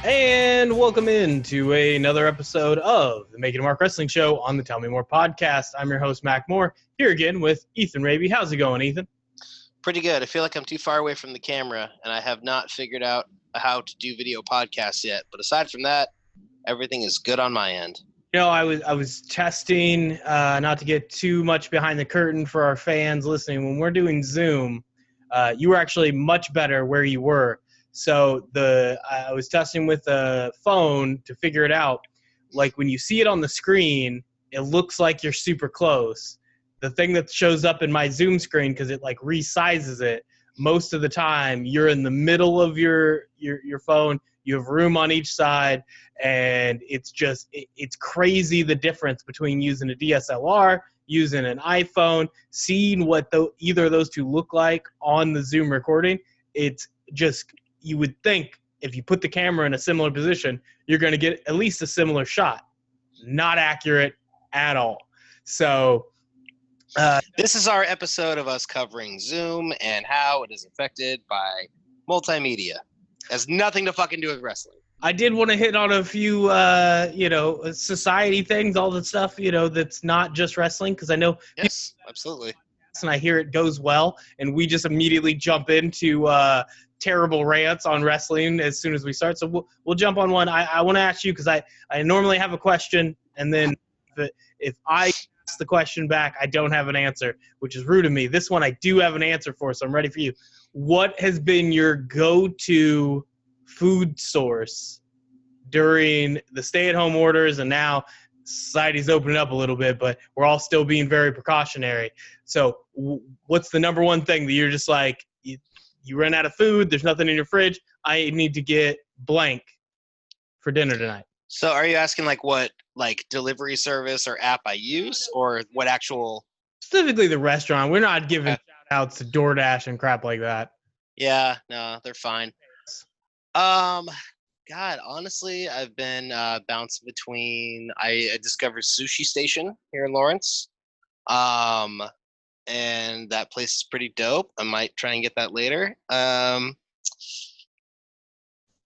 And welcome into another episode of the Make It Mark Wrestling Show on the Tell Me More podcast. I'm your host, Mac Moore, here again with Ethan Hrabe. How's it going, Ethan? Pretty good. I feel like I'm too far away from the camera, and I have not figured out how to do video podcasts yet. But aside from that, everything is good on my end. You know, I was testing, not to get too much behind the curtain for our fans listening. When we're doing Zoom, you were actually much better where you were. So I was testing with the phone to figure it out. Like when you see it on the screen, it looks like you're super close. The thing that shows up in my Zoom screen, because it like resizes it, most of the time you're in the middle of your phone. You have room on each side, and it's crazy the difference between using a DSLR, using an iPhone, seeing what either of those two look like on the Zoom recording. It's just, you would think if you put the camera in a similar position, you're going to get at least a similar shot. Not accurate at all. So this is our episode of us covering Zoom and how it is affected by multimedia. It has nothing to fucking do with wrestling. I did want to hit on a few, society things, all the stuff, that's not just wrestling, because I know. Yes, absolutely. And I hear it goes well, and we just immediately jump into terrible rants on wrestling as soon as we start. So we'll jump on one. I want to ask you, because I normally have a question, and then if I ask the question back, I don't have an answer, which is rude of me. This one I do have an answer for, so I'm ready for you. What has been your go-to food source during the stay-at-home orders, and now society's opening up a little bit, but we're all still being very precautionary? So what's the number one thing that you're just like, you run out of food, there's nothing in your fridge, I need to get blank for dinner tonight? So are you asking what delivery service or app I use, or what actual? Specifically the restaurant. We're not giving shout outs to DoorDash and crap like that. Yeah, no, they're fine. God, honestly, I've been bouncing between. I discovered Sushi Station here in Lawrence, and that place is pretty dope. I might try and get that later. And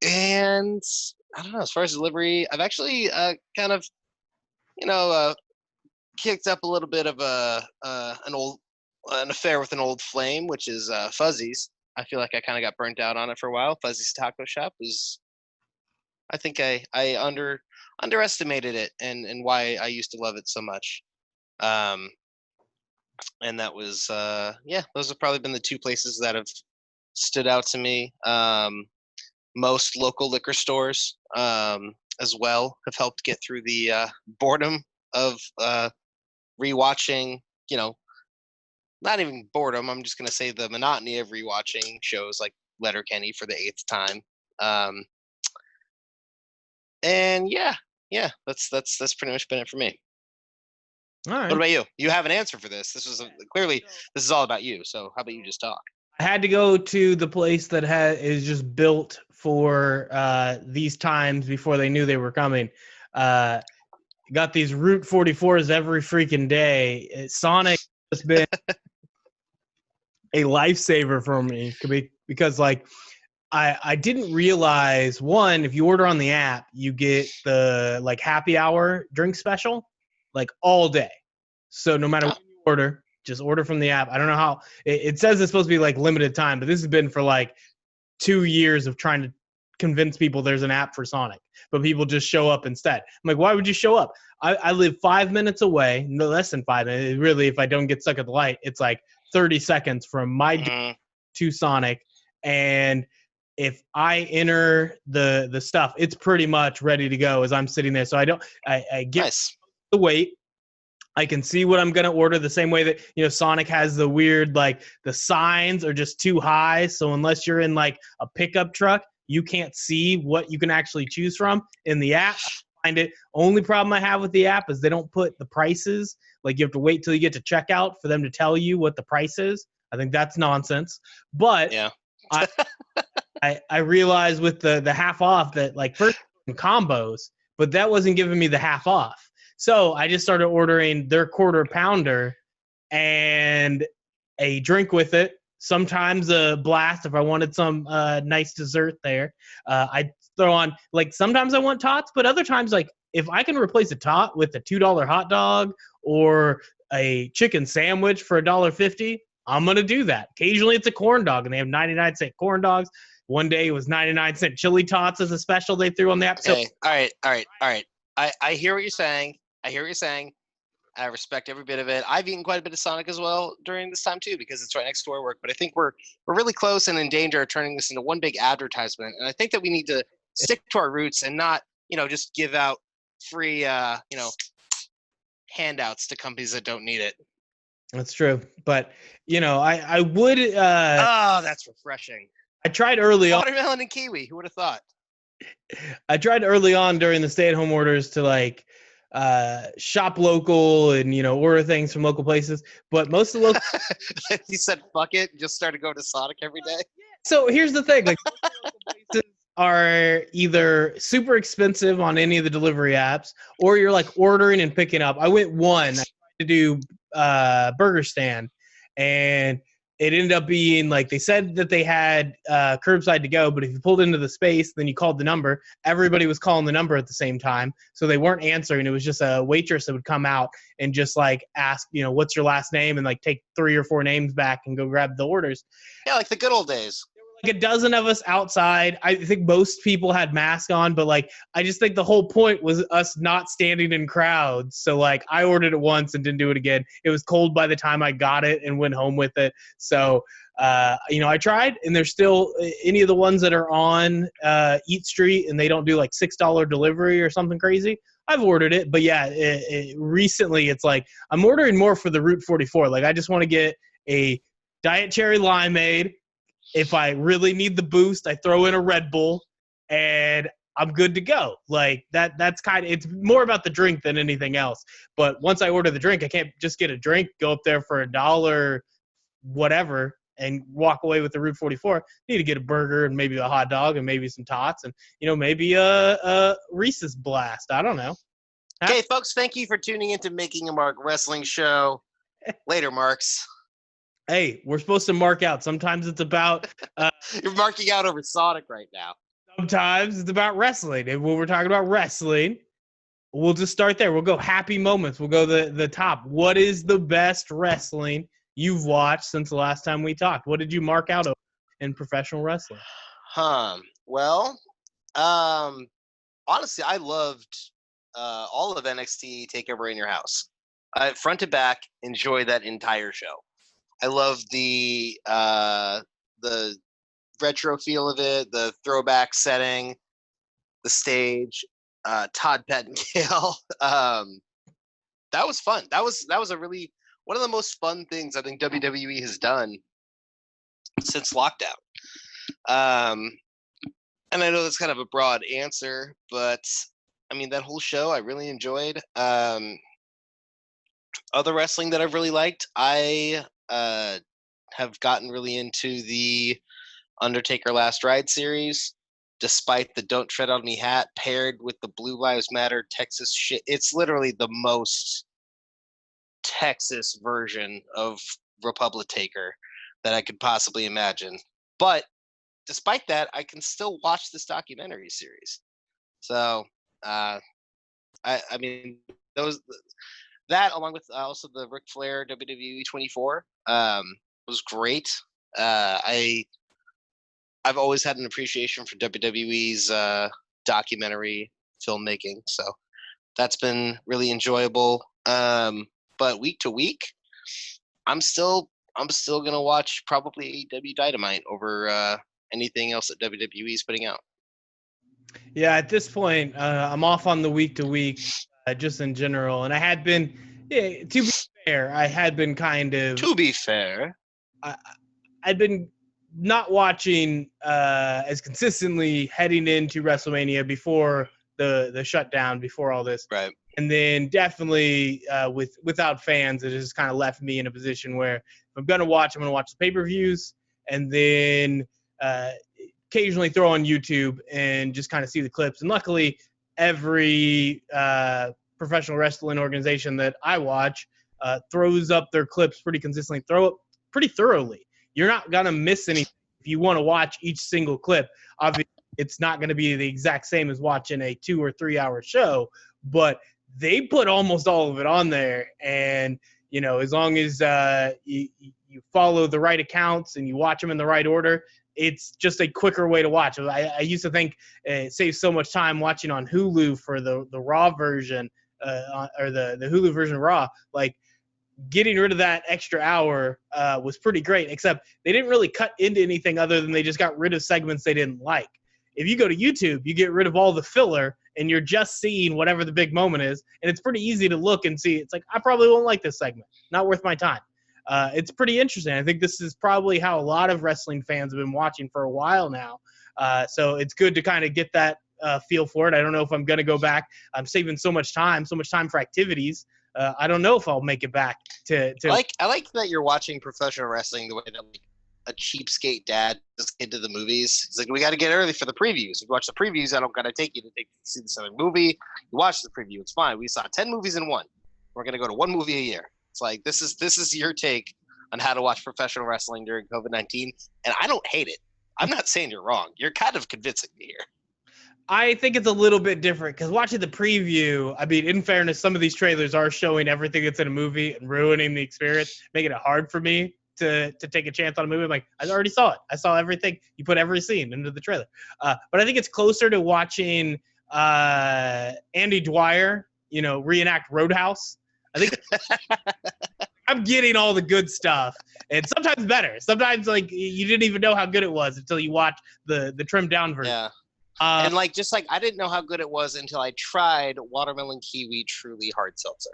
I don't know. As far as delivery, I've actually kind of, kicked up a little bit of an affair with an old flame, which is Fuzzy's. I feel like I kind of got burnt out on it for a while. Fuzzy's Taco Shop is, I think I underestimated it and why I used to love it so much. And that was, those have probably been the two places that have stood out to me. Most local liquor stores as well have helped get through the boredom of rewatching, not even boredom. I'm just going to say the monotony of rewatching shows like Letterkenny for the 8th time. And that's pretty much been it for me. All right. What about you? You have an answer for this. This is all about you. So how about you just talk? I had to go to the place that is just built for these times before they knew they were coming. Got these Route 44s every freaking day. Sonic has been a lifesaver for me, because I didn't realize, one, if you order on the app, you get the happy hour drink special all day. So no matter what you order, just order from the app. I don't know how it says it's supposed to be limited time, but this has been for 2 years of trying to convince people there's an app for Sonic, but people just show up instead. I'm like, why would you show up? I live 5 minutes away, no less than 5 minutes. Really, if I don't get stuck at the light, it's 30 seconds from my to Sonic. And if I enter the stuff, it's pretty much ready to go as I'm sitting there. So I get the wait. I can see what I'm going to order, the same way that, Sonic has the weird, the signs are just too high. So unless you're in a pickup truck, you can't see what you can actually choose from. In the app, I find it. Only problem I have with the app is they don't put the prices. You have to wait till you get to checkout for them to tell you what the price is. I think that's nonsense. But yeah. I realized with the half off that first combos, but that wasn't giving me the half off. So I just started ordering their quarter pounder and a drink with it. sometimes a blast if I wanted some nice dessert there. I throw on, like, sometimes I want tots, but other times, like, if I can replace a tot with a $2 hot dog or a chicken sandwich for $1.50, I'm going to do that. Occasionally it's a corn dog, and they have 99-cent corn dogs. One day it was 99-cent chili tots as a special they threw on the episode. Okay, all right. I hear what you're saying. I respect every bit of it. I've eaten quite a bit of Sonic as well during this time too, because it's right next to our work. But I think we're really close and in danger of turning this into one big advertisement. And I think that we need to stick to our roots and not, just give out free, handouts to companies that don't need it. That's true. But, I would. That's refreshing. I tried early on. Watermelon and kiwi. Who would have thought? I tried early on during the stay-at-home orders to shop local and order things from local places, but most of the local he said fuck it, just started going to Sonic every day. So here's the thing, most of the local places are either super expensive on any of the delivery apps, or you're ordering and picking up. I went I tried to do Burger Stand, and it ended up being they said that they had curbside to go, but if you pulled into the space, then you called the number. Everybody was calling the number at the same time, so they weren't answering. It was just a waitress that would come out and just ask, what's your last name, and take 3 or 4 names back and go grab the orders. Yeah, like the good old days. A dozen of us outside. I think most people had masks on, but I just think the whole point was us not standing in crowds. So I ordered it once and didn't do it again. It was cold by the time I got it and went home with it. So I tried, and there's still any of the ones that are on Eat Street and they don't do $6 delivery or something crazy. I've ordered it, but yeah, recently it's I'm ordering more for the Route 44. I just want to get a Diet Cherry Limeade. If I really need the boost, I throw in a Red Bull, and I'm good to go. That's it's more about the drink than anything else. But once I order the drink, I can't just get a drink, go up there for $1, whatever, and walk away with the Route 44. I need to get a burger and maybe a hot dog and maybe some tots and, maybe a Reese's Blast. I don't know. Okay, folks, thank you for tuning into Making a Mark Wrestling Show. Later, Marks. Hey, we're supposed to mark out. Sometimes it's about... You're marking out over Sonic right now. Sometimes it's about wrestling. And when we're talking about wrestling, we'll just start there. We'll go happy moments. We'll go the top. What is the best wrestling you've watched since the last time we talked? What did you mark out in professional wrestling? Well, honestly, I loved all of NXT TakeOver in Your House. Front to back, enjoy that entire show. I love the retro feel of it, the throwback setting, the stage, Todd Pettengill. That was fun. That was a really one of the most fun things I think WWE has done since lockdown. And I know that's kind of a broad answer, but I mean that whole show I really enjoyed. Other wrestling that I've really liked, I have gotten really into the Undertaker Last Ride series, despite the Don't Tread on Me hat paired with the Blue Lives Matter Texas shit. It's literally the most Texas version of Republitaker that I could possibly imagine. But despite that, I can still watch this documentary series. So, I mean, that along with also the Ric Flair WWE 24 was great. I've always had an appreciation for WWE's documentary filmmaking, so that's been really enjoyable. But week to week, I'm still gonna watch probably AEW Dynamite over anything else that WWE is putting out. Yeah, at this point, I'm off on the week to week, just in general, and I had been. Yeah, to be fair, I had been kind of. To be fair, I'd been not watching as consistently heading into WrestleMania before the shutdown, before all this. Right. And then definitely without fans, it has kind of left me in a position where if I'm going to watch, I'm going to watch the pay-per-views and then occasionally throw on YouTube and just kind of see the clips. And luckily, every professional wrestling organization that I watch throws up their clips pretty consistently, throw it pretty thoroughly. you're not going to miss anything if you want to watch each single clip. Obviously, it's not going to be the exact same as watching a 2 or 3 hour show, but they put almost all of it on there. And, as long as you follow the right accounts and you watch them in the right order, it's just a quicker way to watch. I used to think it saves so much time watching on Hulu for the Raw version or the Hulu version of Raw. Like, getting rid of that extra hour was pretty great, except they didn't really cut into anything other than they just got rid of segments they didn't like. If you go to YouTube, you get rid of all the filler and you're just seeing whatever the big moment is. And it's pretty easy to look and see. It's like, I probably won't like this segment. Not worth my time. It's pretty interesting. I think this is probably how a lot of wrestling fans have been watching for a while now. So it's good to kind of get that feel for it. I don't know if I'm going to go back. I'm saving so much time for activities. I don't know if I'll make it back to. I like that you're watching professional wrestling the way that a cheapskate dad just into the movies. It's like, we got to get early for the previews. If you watch the previews, I don't got to take you to see the other movie. You watch the preview, it's fine. We saw 10 movies in one. We're gonna go to one movie a year. It's like, this is your take on how to watch professional wrestling during COVID-19, and I don't hate it. I'm not saying you're wrong. You're kind of convincing me here. I think it's a little bit different because watching the preview, I mean, in fairness, some of these trailers are showing everything that's in a movie and ruining the experience, making it hard for me to take a chance on a movie. I'm like, I already saw it. I saw everything. You put every scene into the trailer. But I think it's closer to watching Andy Dwyer, reenact Roadhouse. I think I'm getting all the good stuff, and sometimes better. Sometimes, like, you didn't even know how good it was until you watch the trimmed down version. Yeah. And I didn't know how good it was until I tried watermelon kiwi truly hard seltzer.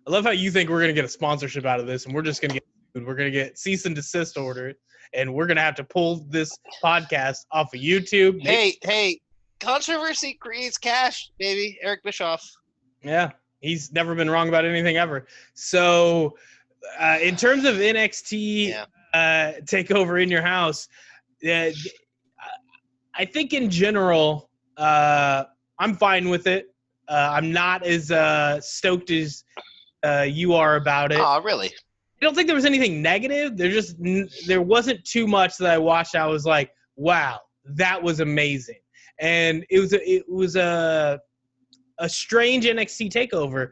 I love how you think we're going to get a sponsorship out of this, and we're just going to get cease and desist order, and we're going to have to pull this podcast off of YouTube. Hey, controversy creates cash, baby. Eric Bischoff. Yeah, he's never been wrong about anything ever. So in terms of NXT TakeOver in your house, I think in general, I'm fine with it. I'm not as stoked as you are about it. Oh, really? I don't think there was anything negative. There wasn't too much that I watched. I was like, wow, that was amazing. And it was a strange NXT TakeOver,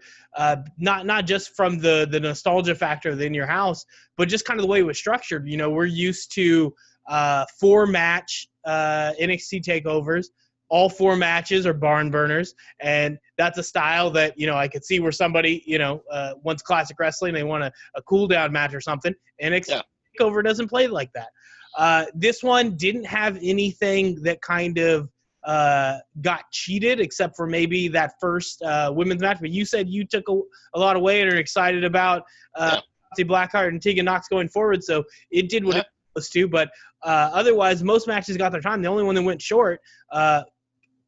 not just from the nostalgia factor of in your house, but just kind of the way it was structured. We're used to 4-match NXT TakeOvers. All 4 matches are barn burners, and that's a style that, I could see where somebody, wants classic wrestling, they want a cool down match or something. NXT TakeOver doesn't play like that. This one didn't have anything that kind of got cheated, except for maybe that first women's match. But you said you took a lot away and are excited about Blackheart and Tegan Knox going forward, so it did what it was to. But otherwise, most matches got their time. The only one that went short,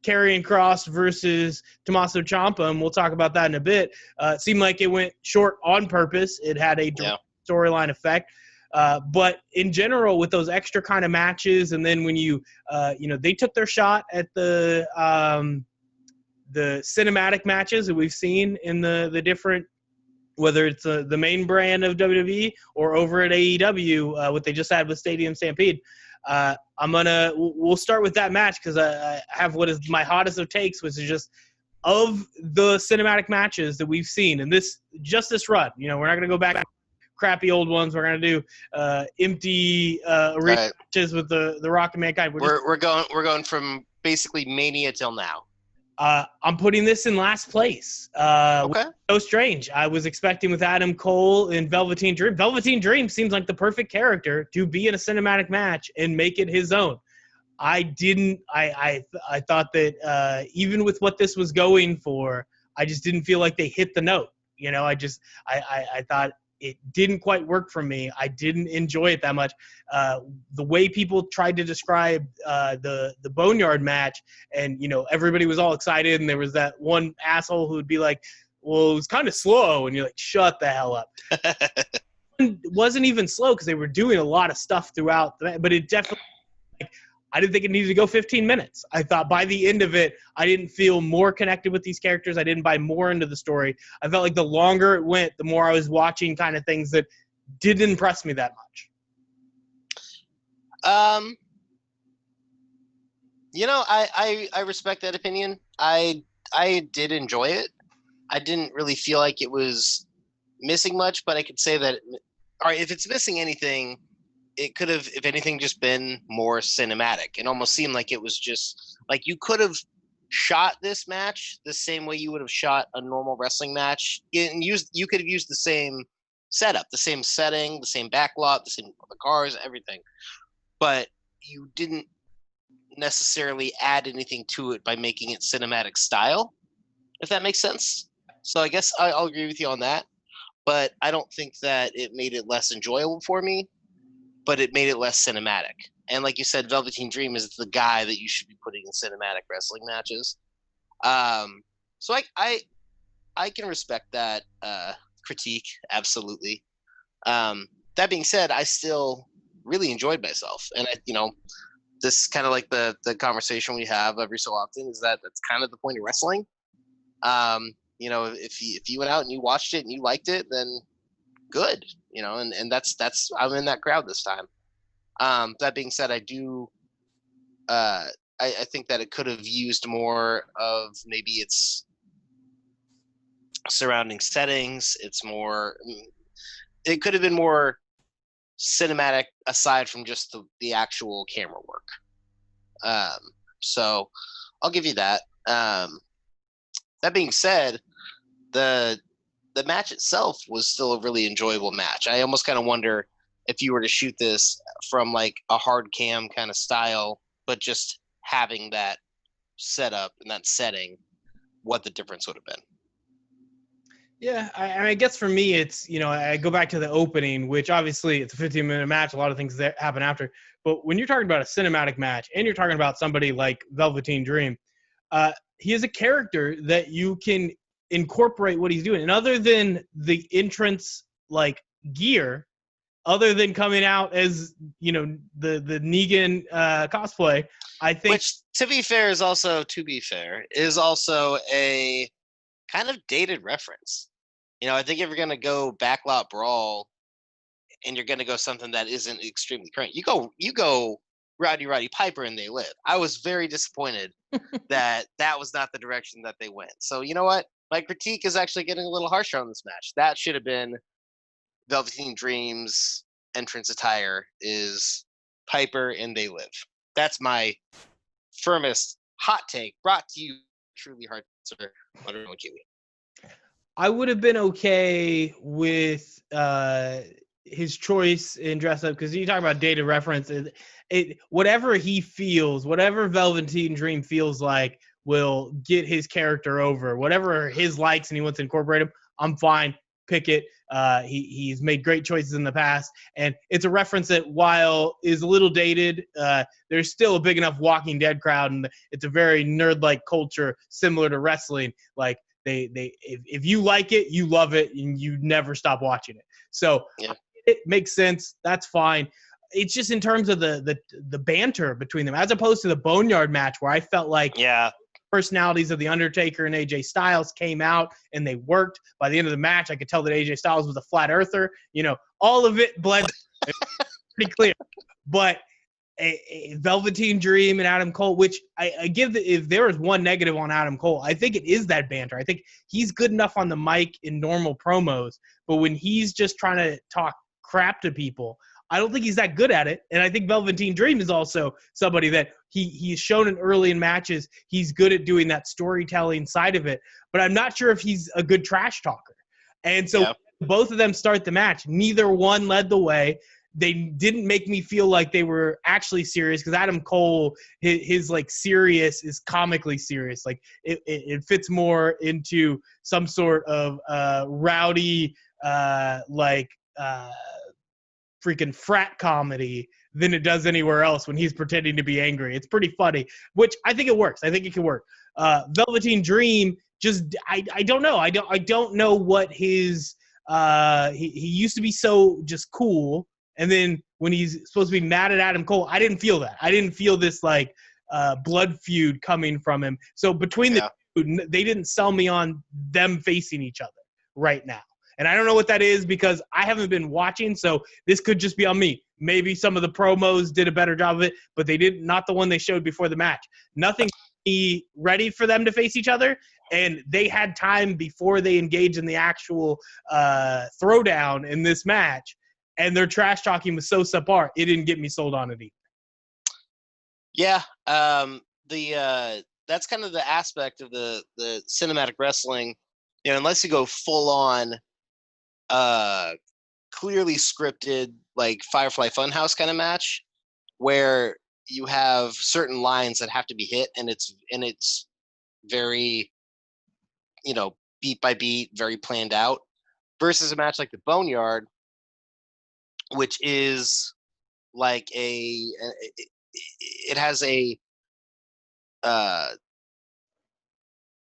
Karrion Kross versus Tommaso Ciampa, and we'll talk about that in a bit. Seemed like it went short on purpose. It had a storyline effect. But in general, with those extra kind of matches, and then when they took their shot at the cinematic matches that we've seen in the different, whether it's the main brand of WWE or over at AEW, what they just had with Stadium Stampede. We'll start with that match because I have what is my hottest of takes, which is just of the cinematic matches that we've seen and this run. We're not going to go back to crappy old ones. We're going to do empty arena matches with the Rock and Mankind. We're going from basically Mania till now. I'm putting this in last place. Okay. So strange. I was expecting with Adam Cole and Velveteen Dream. Velveteen Dream seems like the perfect character to be in a cinematic match and make it his own. I thought that even with what this was going for, I just didn't feel like they hit the note. I thought it didn't quite work for me. I didn't enjoy it that much. The way people tried to describe the Boneyard match, and everybody was all excited, and there was that one asshole who would be like, "Well, it was kind of slow," and you're like, "Shut the hell up." It wasn't even slow because they were doing a lot of stuff throughout, but it definitely. I didn't think it needed to go 15 minutes. I thought by the end of it, I didn't feel more connected with these characters. I didn't buy more into the story. I felt like the longer it went, the more I was watching kind of things that didn't impress me that much. I respect that opinion. I did enjoy it. I didn't really feel like it was missing much, but I could say that, all right, if it's missing anything, it could have, if anything, just been more cinematic. It almost seemed like it was just like you could have shot this match the same way you would have shot a normal wrestling match, and you could have used the same setup, the same setting, the same backlot, the cars, everything, but you didn't necessarily add anything to it by making it cinematic style, if that makes sense. So I guess I'll agree with you on that, but I don't think that it made it less enjoyable for me, but it made it less cinematic. And like you said, Velveteen Dream is the guy that you should be putting in cinematic wrestling matches. So I can respect that critique, absolutely. That being said, I still really enjoyed myself, and this is kind of like the conversation we have every so often, is that that's kind of the point of wrestling. If you went out and you watched it and you liked it, then good, and that's I'm in that crowd this time. That being said, I do I think that it could have used more of maybe its surrounding settings. It could have been more cinematic aside from just the actual camera work. So I'll give you that. That being said, the match itself was still a really enjoyable match. I almost kind of wonder if you were to shoot this from like a hard cam kind of style, but just having that setup and that setting, what the difference would have been. Yeah, I guess for me, it's, I go back to the opening, which obviously it's a 15-minute match. A lot of things that happen after. But when you're talking about a cinematic match and you're talking about somebody like Velveteen Dream, he is a character that you can incorporate what he's doing. And other than the entrance, like, gear, other than coming out as, the Negan cosplay, I think... Which, to be fair, is also a kind of dated reference. I think if you're going to go backlot brawl and you're going to go something that isn't extremely current, you go Roddy Piper and They Live. I was very disappointed that was not the direction that they went. So you know what? My critique is actually getting a little harsher on this match. That should have been Velveteen Dream's entrance attire is Piper and They Live. That's my firmest hot take, brought to you truly hard, sir. I would have been okay with his choice in dress up, because you talk about data reference. Whatever he feels, whatever Velveteen Dream feels like, will get his character over. Whatever his likes and he wants to incorporate him, I'm fine. Pick it. He's made great choices in the past, and it's a reference that, while is a little dated, there's still a big enough Walking Dead crowd, and it's a very nerd-like culture similar to wrestling. Like, if you like it, you love it, and you never stop watching it. So yeah. It makes sense. That's fine. It's just in terms of the banter between them, as opposed to the Boneyard match, where I felt like personalities of The Undertaker and AJ Styles came out and they worked. By the end of the match, I could tell that AJ Styles was a flat earther. All of it bled pretty clear. But a Velveteen Dream and Adam Cole, which I give, if there is one negative on Adam Cole, I think it is that banter. I think he's good enough on the mic in normal promos, but when he's just trying to talk crap to people, I don't think he's that good at it. And I think Velveteen Dream is also somebody that he's shown in early in matches. He's good at doing that storytelling side of it, but I'm not sure if he's a good trash talker. And so both of them start the match. Neither one led the way. They didn't make me feel like they were actually serious, because Adam Cole, his like serious is comically serious. Like it fits more into some sort of rowdy freaking frat comedy than it does anywhere else when he's pretending to be angry. It's pretty funny, which I think it works. I think it can work. Velveteen Dream, just I don't know. I don't know what his he used to be so just cool. And then when he's supposed to be mad at Adam Cole, I didn't feel that. I didn't feel this like blood feud coming from him. So between the two, they didn't sell me on them facing each other right now. And I don't know what that is because I haven't been watching, so this could just be on me. Maybe some of the promos did a better job of it, but they did not the one they showed before the match. Nothing ready for them to face each other, and they had time before they engaged in the actual throwdown in this match, and their trash talking was so subpar, it didn't get me sold on it either. Yeah, that's kind of the aspect of the cinematic wrestling. You know, unless you go full on, clearly scripted, like Firefly Funhouse kind of match, where you have certain lines that have to be hit, and it's very, you know, beat by beat, very planned out, versus a match like the Boneyard, which is like it has a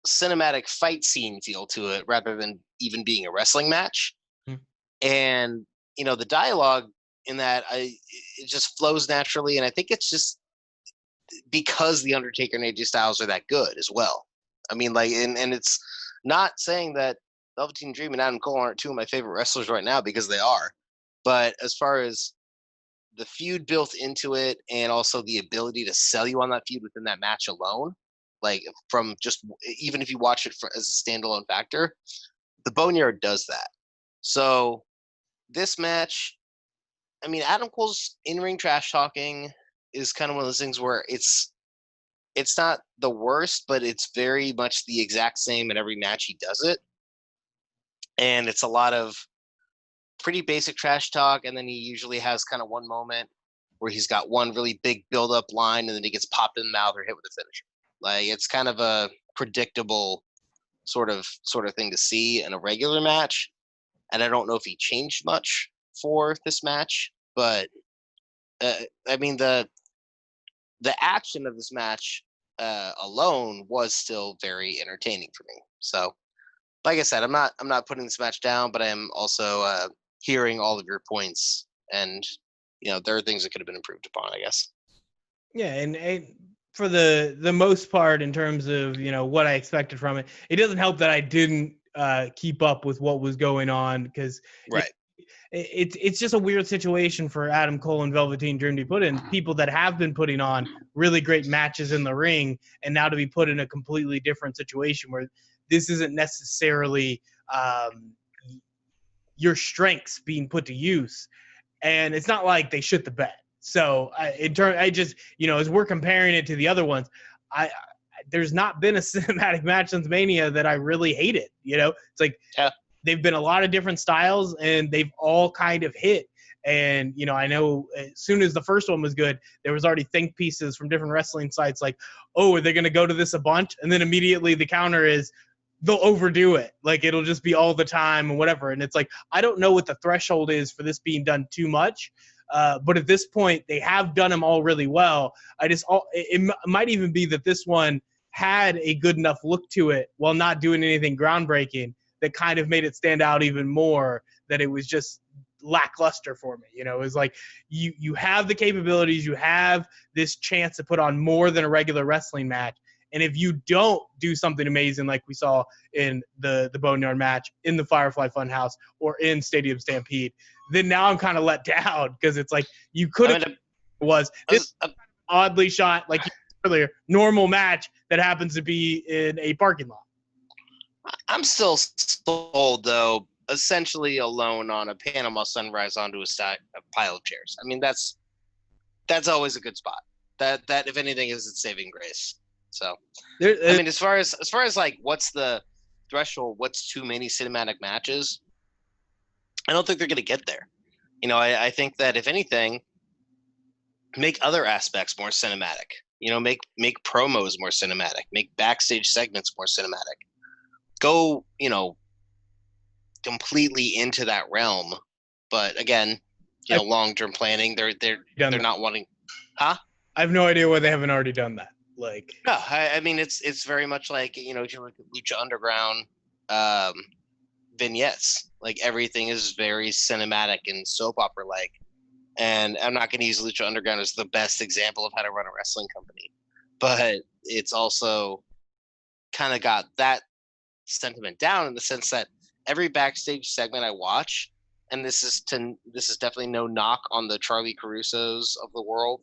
cinematic fight scene feel to it rather than even being a wrestling match. And you know, the dialogue in that, it just flows naturally, and I think it's just because the Undertaker and AJ Styles are that good as well. I mean, like, and it's not saying that Velveteen Dream and Adam Cole aren't two of my favorite wrestlers right now, because they are. But as far as the feud built into it, and also the ability to sell you on that feud within that match alone, like from just, even if you watch it as a standalone factor, the Boneyard does that. So this match, I mean, Adam Cole's in-ring trash talking is kind of one of those things where it's not the worst, but it's very much the exact same in every match he does it. And it's a lot of pretty basic trash talk, and then he usually has kind of one moment where he's got one really big build-up line, and then he gets popped in the mouth or hit with a finisher. Like, it's kind of a predictable sort of thing to see in a regular match. And I don't know if he changed much for this match, but I mean, the action of this match alone was still very entertaining for me. So, like I said, I'm not putting this match down, but I am also hearing all of your points, and you know, there are things that could have been improved upon, I guess. Yeah, and for the most part, in terms of, you know, what I expected from it, it doesn't help that I didn't keep up with what was going on, because right. It's just a weird situation for Adam Cole and Velveteen Dream to be put in. People that have been putting on really great matches in the ring, and now to be put in a completely different situation where this isn't necessarily your strengths being put to use, and it's not like they shit the bed. So I just, you know, as we're comparing it to the other ones, there's not been a cinematic match since Mania that I really hated. You know, it's like, yeah, they've been a lot of different styles, and they've all kind of hit. And, you know, I know as soon as the first one was good, there was already think pieces from different wrestling sites like, oh, are they going to go to this a bunch? And then immediately the counter is they'll overdo it. Like, it'll just be all the time and whatever. And it's like, I don't know what the threshold is for this being done too much. But at this point, they have done them all really well. It might even be that this one had a good enough look to it while not doing anything groundbreaking that kind of made it stand out even more, that it was just lackluster for me. You know, it was like, you have the capabilities, you have this chance to put on more than a regular wrestling match. And if you don't do something amazing like we saw in the Boneyard match, in the Firefly Funhouse, or in Stadium Stampede, then now I'm kind of let down, because it's like, you could have this oddly shot, like you said earlier, normal match that happens to be in a parking lot. I'm still sold, though, essentially alone on a Panama Sunrise onto a pile of chairs. I mean, that's always a good spot. That if anything is its saving grace. So, I mean, as far as like, what's the threshold? What's too many cinematic matches? I don't think they're going to get there. You know, I think that if anything, make other aspects more cinematic. You know, make promos more cinematic. Make backstage segments more cinematic. Go, you know, completely into that realm. But again, you know, long-term planning, they're not wanting. Huh? I have no idea why they haven't already done that. Like, no, I mean, it's very much like, you know, if you look at Lucha Underground vignettes, like, everything is very cinematic and soap opera like. And I'm not going to use Lucha Underground as the best example of how to run a wrestling company, but it's also kind of got that sentiment down, in the sense that every backstage segment I watch, and this is definitely no knock on the Charlie Carusos of the world.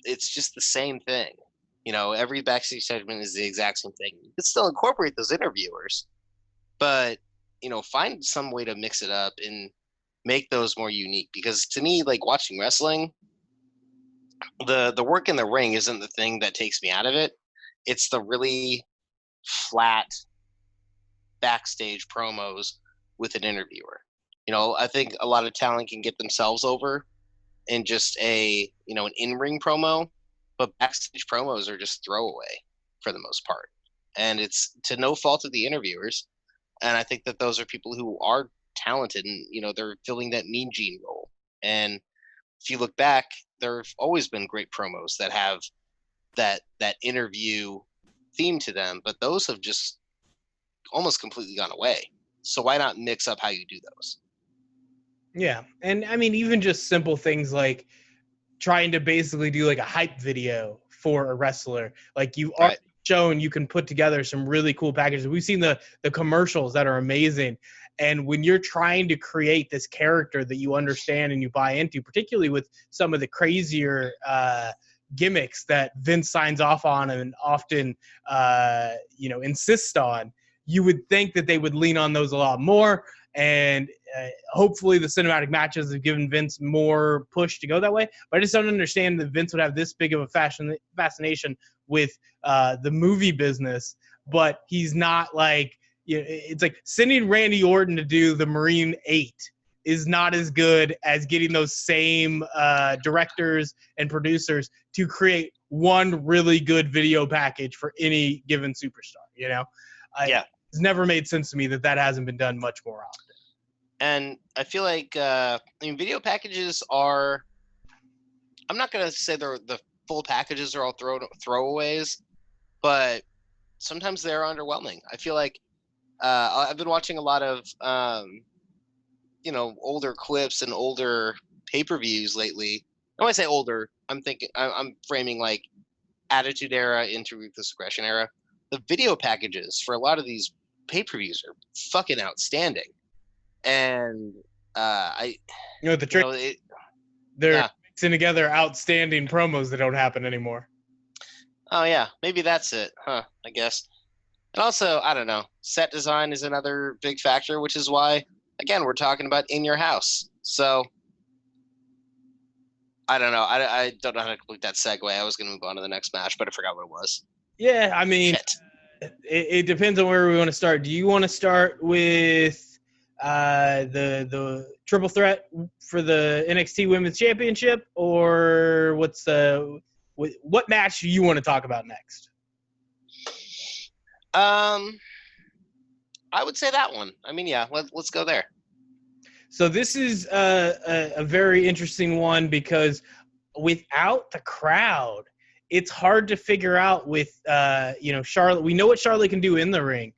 It's just the same thing. Every backstage segment is the exact same thing. You can still incorporate those interviewers, but find some way to mix it up and make those more unique. Because to me, like watching wrestling, the work in the ring isn't the thing that takes me out of it. It's the really flat backstage promos with an interviewer. I think a lot of talent can get themselves over in just an in-ring promo, but backstage promos are just throwaway for the most part. And it's to no fault of the interviewers. And I think that those are people who are talented and, they're filling that Mean Gene role. And if you look back, there have always been great promos that have that interview theme to them, but those have just almost completely gone away. So why not mix up how you do those? Yeah. And I mean, even just simple things like trying to basically do like a hype video for a wrestler. Like you are shown you can put together some really cool packages. We've seen the commercials that are amazing. And when you're trying to create this character that you understand and you buy into, particularly with some of the crazier gimmicks that Vince signs off on and often, insists on, you would think that they would lean on those a lot more. And hopefully the cinematic matches have given Vince more push to go that way. But I just don't understand that Vince would have this big of a fascination with the movie business, but he's not like, it's like sending Randy Orton to do the Marine 8 is not as good as getting those same directors and producers to create one really good video package for any given superstar, Yeah. It's never made sense to me that hasn't been done much more often. And I feel like, video packages are, I'm not going to say the full packages are all throwaways, but sometimes they're underwhelming. I feel like I've been watching a lot of, older clips and older pay-per-views lately. And when I say older, I'm framing like Attitude Era into Ruthless Aggression Era. The video packages for a lot of these pay-per-views are fucking outstanding. And the trick, they're mixing together outstanding promos that don't happen anymore. Oh yeah, maybe that's it, huh? I guess. And also, I don't know, set design is another big factor, which is why, again, we're talking about in your house. So I don't know. I don't know how to complete that segue. I was going to move on to the next match, but I forgot what it was. Yeah, I mean, it depends on where we want to start. Do you want to start with the triple threat for the NXT Women's Championship, or what match do you want to talk about next? I would say that one. I mean, yeah, let's go there. So this is a very interesting one because without the crowd, it's hard to figure out with Charlotte. We know what Charlotte can do in the ring.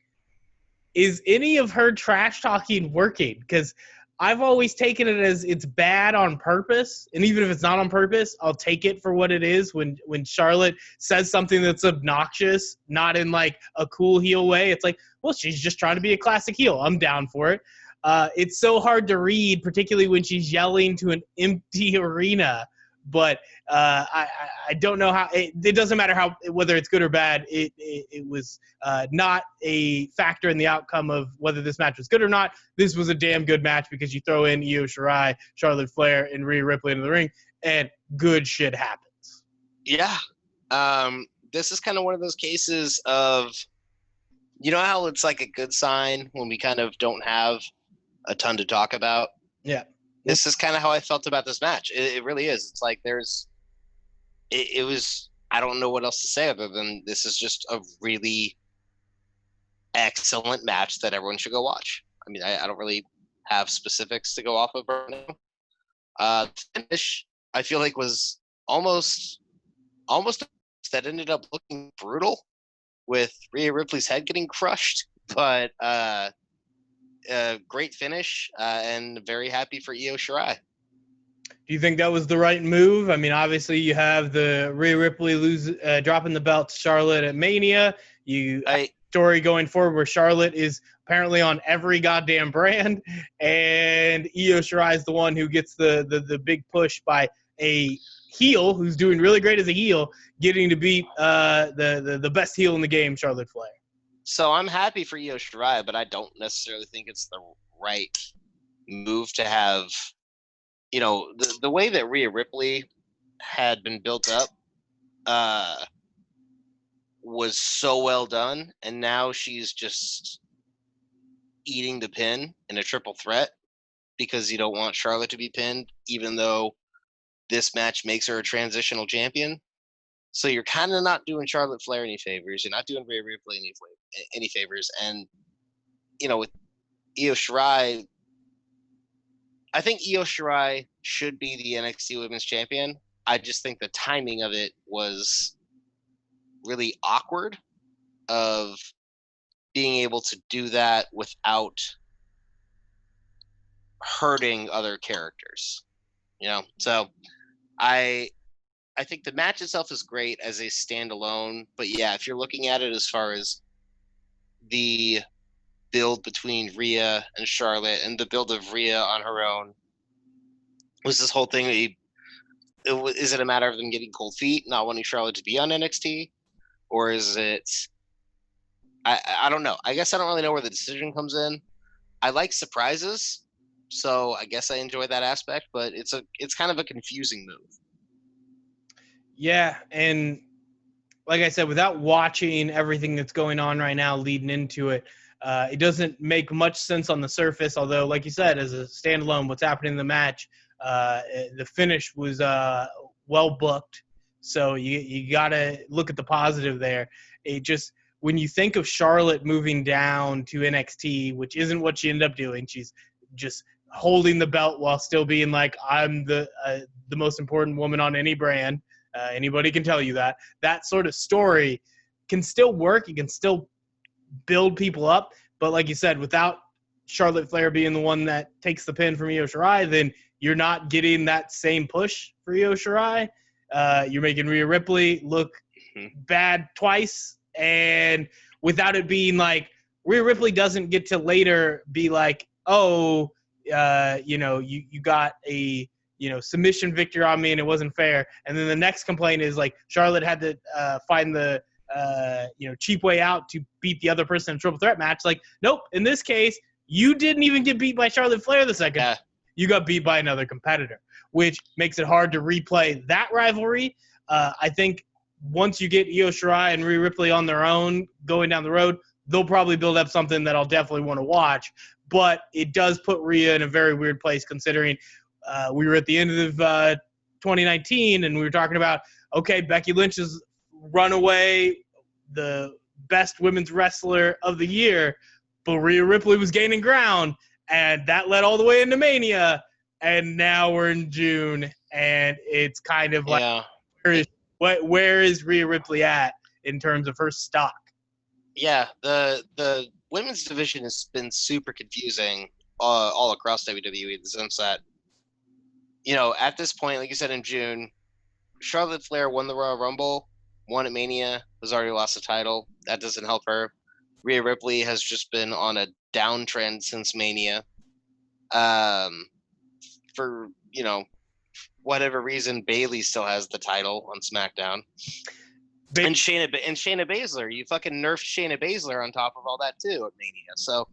Is any of her trash talking working? Because I've always taken it as it's bad on purpose, and even if it's not on purpose, I'll take it for what it is. When Charlotte says something that's obnoxious, not in like a cool heel way, it's like, well, she's just trying to be a classic heel. I'm down for it. It's so hard to read, particularly when she's yelling to an empty arena. But I don't know how. It doesn't matter whether it's good or bad. It was not a factor in the outcome of whether this match was good or not. This was a damn good match because you throw in Io Shirai, Charlotte Flair, and Rhea Ripley into the ring, and good shit happens. Yeah. This is kind of one of those cases of, how it's like a good sign when we kind of don't have a ton to talk about. Yeah. This is kind of how I felt about this match. It really is. It's like it was, I don't know what else to say other than this is just a really excellent match that everyone should go watch. I mean, I don't really have specifics to go off of right now. The finish, I feel like, was almost that ended up looking brutal with Rhea Ripley's head getting crushed, but great finish, and very happy for Io Shirai. Do you think that was the right move? I mean, obviously you have the Rhea Ripley dropping the belt to Charlotte at Mania. story going forward where Charlotte is apparently on every goddamn brand, and Io Shirai is the one who gets the big push by a heel who's doing really great as a heel, getting to beat the best heel in the game, Charlotte Flair. So I'm happy for Io Shirai, but I don't necessarily think it's the right move to have, the way that Rhea Ripley had been built up was so well done, and now she's just eating the pin in a triple threat because you don't want Charlotte to be pinned, even though this match makes her a transitional champion. So you're kind of not doing Charlotte Flair any favors. You're not doing Rhea Ripley any favors. And, with Io Shirai, I think Io Shirai should be the NXT Women's Champion. I just think the timing of it was really awkward of being able to do that without hurting other characters, So I think the match itself is great as a standalone, but yeah, if you're looking at it as far as the build between Rhea and Charlotte and the build of Rhea on her own, was this whole thing is it a matter of them getting cold feet, not wanting Charlotte to be on NXT? Or is it, I don't know. I guess I don't really know where the decision comes in. I like surprises, so I guess I enjoy that aspect, but it's kind of a confusing move. Yeah, and like I said, without watching everything that's going on right now leading into it, it doesn't make much sense on the surface, although, like you said, as a standalone, what's happening in the match, the finish was well booked, so you got to look at the positive there. It just, when you think of Charlotte moving down to NXT, which isn't what she ended up doing, she's just holding the belt while still being like, I'm the most important woman on any brand. Anybody can tell you that. That sort of story can still work. You can still build people up. But like you said, without Charlotte Flair being the one that takes the pin from Io Shirai, then you're not getting that same push for Io Shirai. You're making Rhea Ripley look bad twice. And without it being like, Rhea Ripley doesn't get to later be like, you got a submission victory on me and it wasn't fair. And then the next complaint is like Charlotte had to find the cheap way out to beat the other person in a triple threat match. Like, nope. In this case, you didn't even get beat by Charlotte Flair the second. Yeah. You got beat by another competitor, which makes it hard to replay that rivalry. I think once you get Io Shirai and Rhea Ripley on their own going down the road, they'll probably build up something that I'll definitely want to watch. But it does put Rhea in a very weird place considering we were at the end of 2019 and we were talking about, okay, Becky Lynch is runaway, the best women's wrestler of the year, but Rhea Ripley was gaining ground, and that led all the way into Mania, and now we're in June, and it's kind of like, where is Rhea Ripley at in terms of her stock? Yeah, the women's division has been super confusing all across WWE in the sense that, at this point, like you said, in June, Charlotte Flair won the Royal Rumble, won at Mania, has already lost the title. That doesn't help her. Rhea Ripley has just been on a downtrend since Mania. For, whatever reason, Bayley still has the title on SmackDown. And Shayna Baszler, you fucking nerfed Shayna Baszler on top of all that too at Mania. So,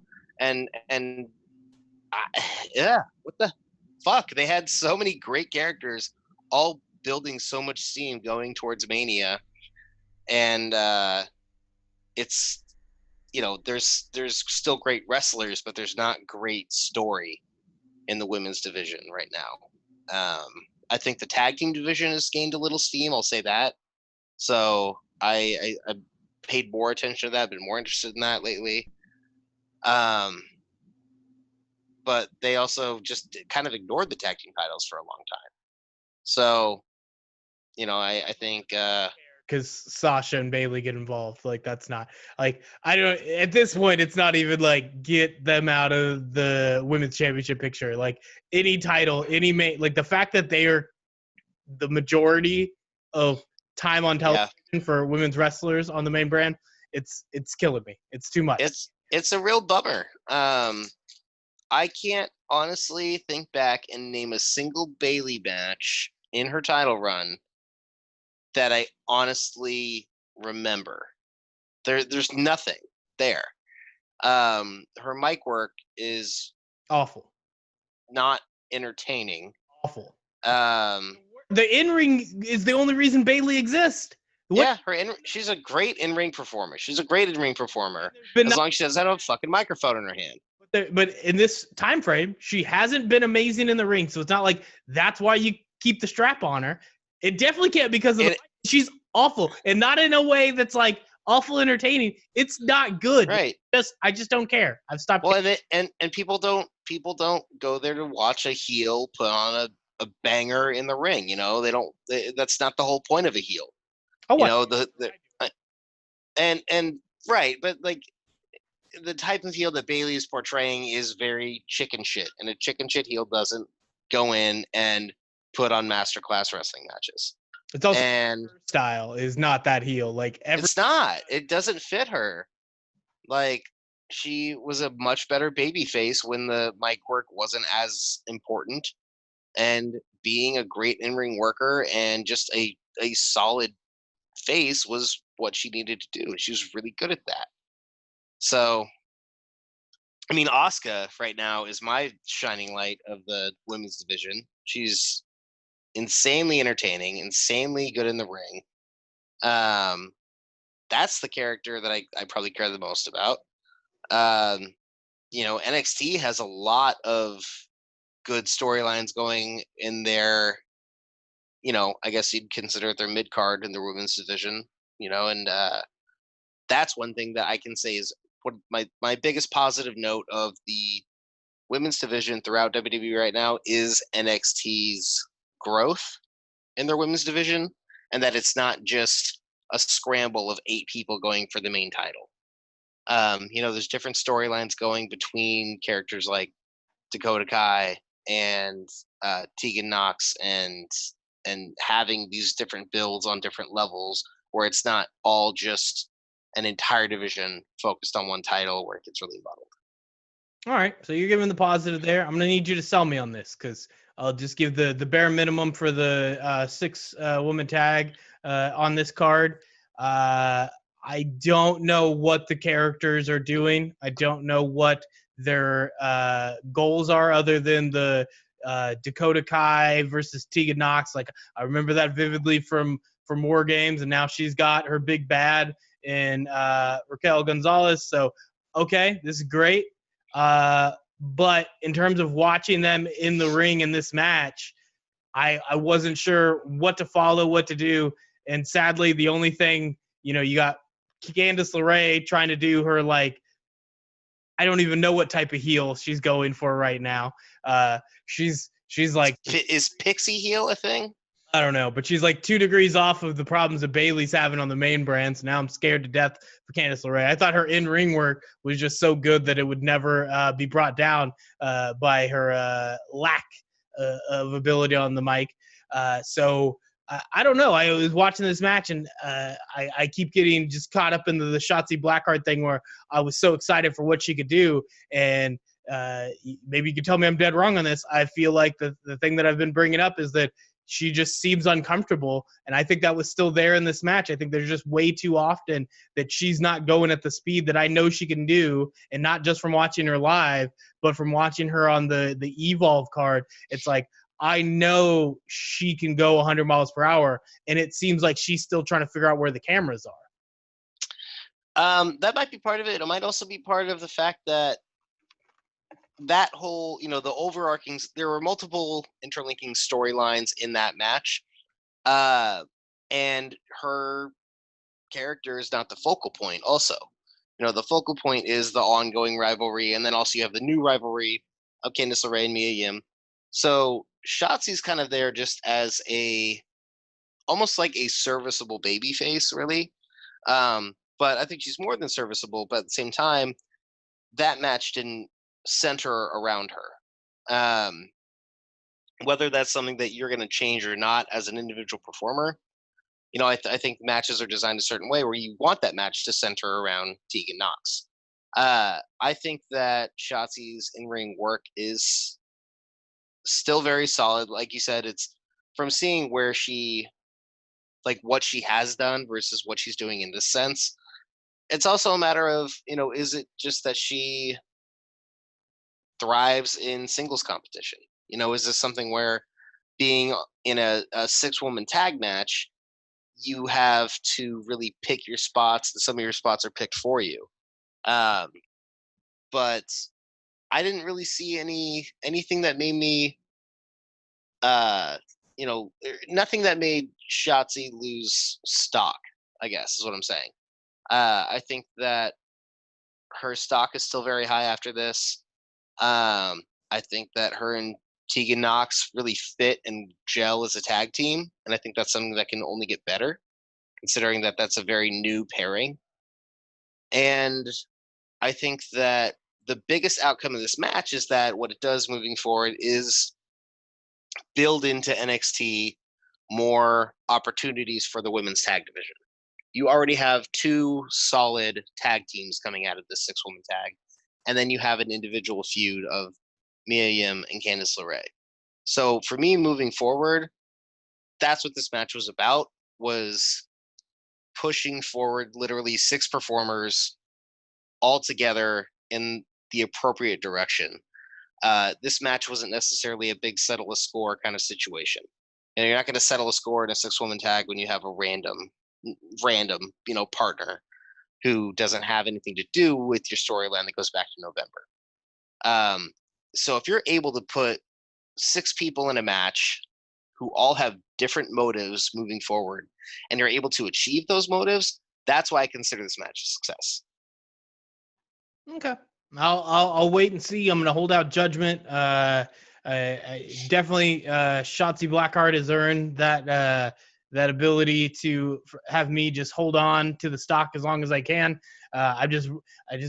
what the fuck? They had so many great characters, all building so much steam going towards Mania, and it's there's still great wrestlers, but there's not great story in the women's division right now. I think the tag team division has gained a little steam. I'll say that. So I paid more attention to that. I've been more interested in that lately. But they also just kind of ignored the tag team titles for a long time. So, I think because Sasha and Bayley get involved. Like, that's not like, I don't, at this point, it's not even like get them out of the women's championship picture. Like, any title, like the fact that they are the majority of time on television for women's wrestlers on the main brand it's killing me. It's too much. It's a real bummer. I can't honestly think back and name a single Bayley match in her title run that I honestly remember. There's nothing there. Her mic work is awful, not entertaining. Awful. Um, the in-ring is the only reason Bayley exists. Yeah, she's a great in-ring performer. She's a great in-ring performer as long as she doesn't have a fucking microphone in her hand. But in this time frame, she hasn't been amazing in the ring, so it's not like that's why you keep the strap on her. It definitely can't because of she's awful, and not in a way that's like awful entertaining. It's not good. Right. I just don't care. I've stopped. Well, and people don't go there to watch a heel put on a banger in the ring. You know, that's not the whole point of a heel. Oh, you know, and right, but like the type of heel that Bayley is portraying is very chicken shit, and a chicken shit heel doesn't go in and put on masterclass wrestling matches. It's also her style is not that heel. Like it's not. It doesn't fit her. Like she was a much better baby face when the mic work wasn't as important, and being a great in-ring worker and just a solid face was what she needed to do. She was really good at that. So, I mean, Asuka right now is my shining light of the women's division. She's insanely entertaining, insanely good in the ring. That's the character that I probably care the most about. You know, NXT has a lot of good storylines going in their, you know, I guess you'd consider it their mid card in the women's division, you know, and that's one thing that I can say is what my biggest positive note of the women's division throughout WWE right now is NXT's growth in their women's division, and that it's not just a scramble of 8 people going for the main title. You know, there's different storylines going between characters like Dakota Kai and Tegan Knox, and having these different builds on different levels where it's not all just an entire division focused on one title where it gets really muddled. All right, so you're giving the positive there. I'm gonna need you to sell me on this because I'll just give the bare minimum for the 6 woman tag on this card. I don't know what the characters are doing. I don't know what their goals are other than the Dakota Kai versus Tegan Knox. Like I remember that vividly from War Games, and now she's got her big bad in Raquel Gonzalez. So okay, this is great. But in terms of watching them in the ring in this match, I wasn't sure what to follow, what to do. And sadly, the only thing, you know, you got Candice LeRae trying to do her, like, I don't even know what type of heel she's going for right now. She's like, is Pixie heel a thing? I don't know, but she's like 2 degrees off of the problems that Bayley's having on the main brand. So now I'm scared to death for Candice LeRae. I thought her in-ring work was just so good that it would never be brought down by her lack of ability on the mic. So I don't know. I was watching this match, and I keep getting just caught up into the Shotzi Blackheart thing where I was so excited for what she could do. And maybe you can tell me I'm dead wrong on this. I feel like the thing that I've been bringing up is that she just seems uncomfortable, and I think that was still there in this match. I think there's just way too often that she's not going at the speed that I know she can do, and not just from watching her live, but from watching her on the Evolve card. It's like, I know she can go 100 miles per hour, and it seems like she's still trying to figure out where the cameras are. That might be part of it. It might also be part of the fact that whole, you know, the overarching, there were multiple interlinking storylines in that match, and her character is not the focal point. Also, you know, the focal point is the ongoing rivalry, and then also you have the new rivalry of Candice LeRae and Mia Yim. So Shotzi's kind of there just as almost like a serviceable baby face, really. But I think she's more than serviceable. But at the same time, that match didn't center around her. Whether that's something that you're going to change or not as an individual performer, I think matches are designed a certain way where you want that match to center around Tegan Nox. I think that Shotzi's in-ring work is still very solid. Like you said, it's from seeing where what she has done versus what she's doing in this sense. It's also a matter of, is it just that she thrives in singles competition? Is this something where being in a 6-woman tag match, you have to really pick your spots, and some of your spots are picked for you. But I didn't really see anything that made me, nothing that made Shotzi lose stock, I guess is what I'm saying. I think that her stock is still very high after this. I think that her and Tegan Nox really fit and gel as a tag team, and I think that's something that can only get better, considering that that's a very new pairing. And I think that the biggest outcome of this match is that what it does moving forward is build into NXT more opportunities for the women's tag division. You already have 2 solid tag teams coming out of this 6-woman tag, and then you have an individual feud of Mia Yim and Candice LeRae. So for me, moving forward, that's what this match was about, was pushing forward literally 6 performers all together in the appropriate direction. This match wasn't necessarily a big settle a score kind of situation. You're not going to settle a score in a 6-woman tag when you have a random, partner who doesn't have anything to do with your storyline that goes back to November. So if you're able to put 6 people in a match who all have different motives moving forward, and you're able to achieve those motives, that's why I consider this match a success. Okay. I'll wait and see. I'm going to hold out judgment. Definitely, Shotzi Blackheart has earned that ability to have me just hold on to the stock as long as I can. I just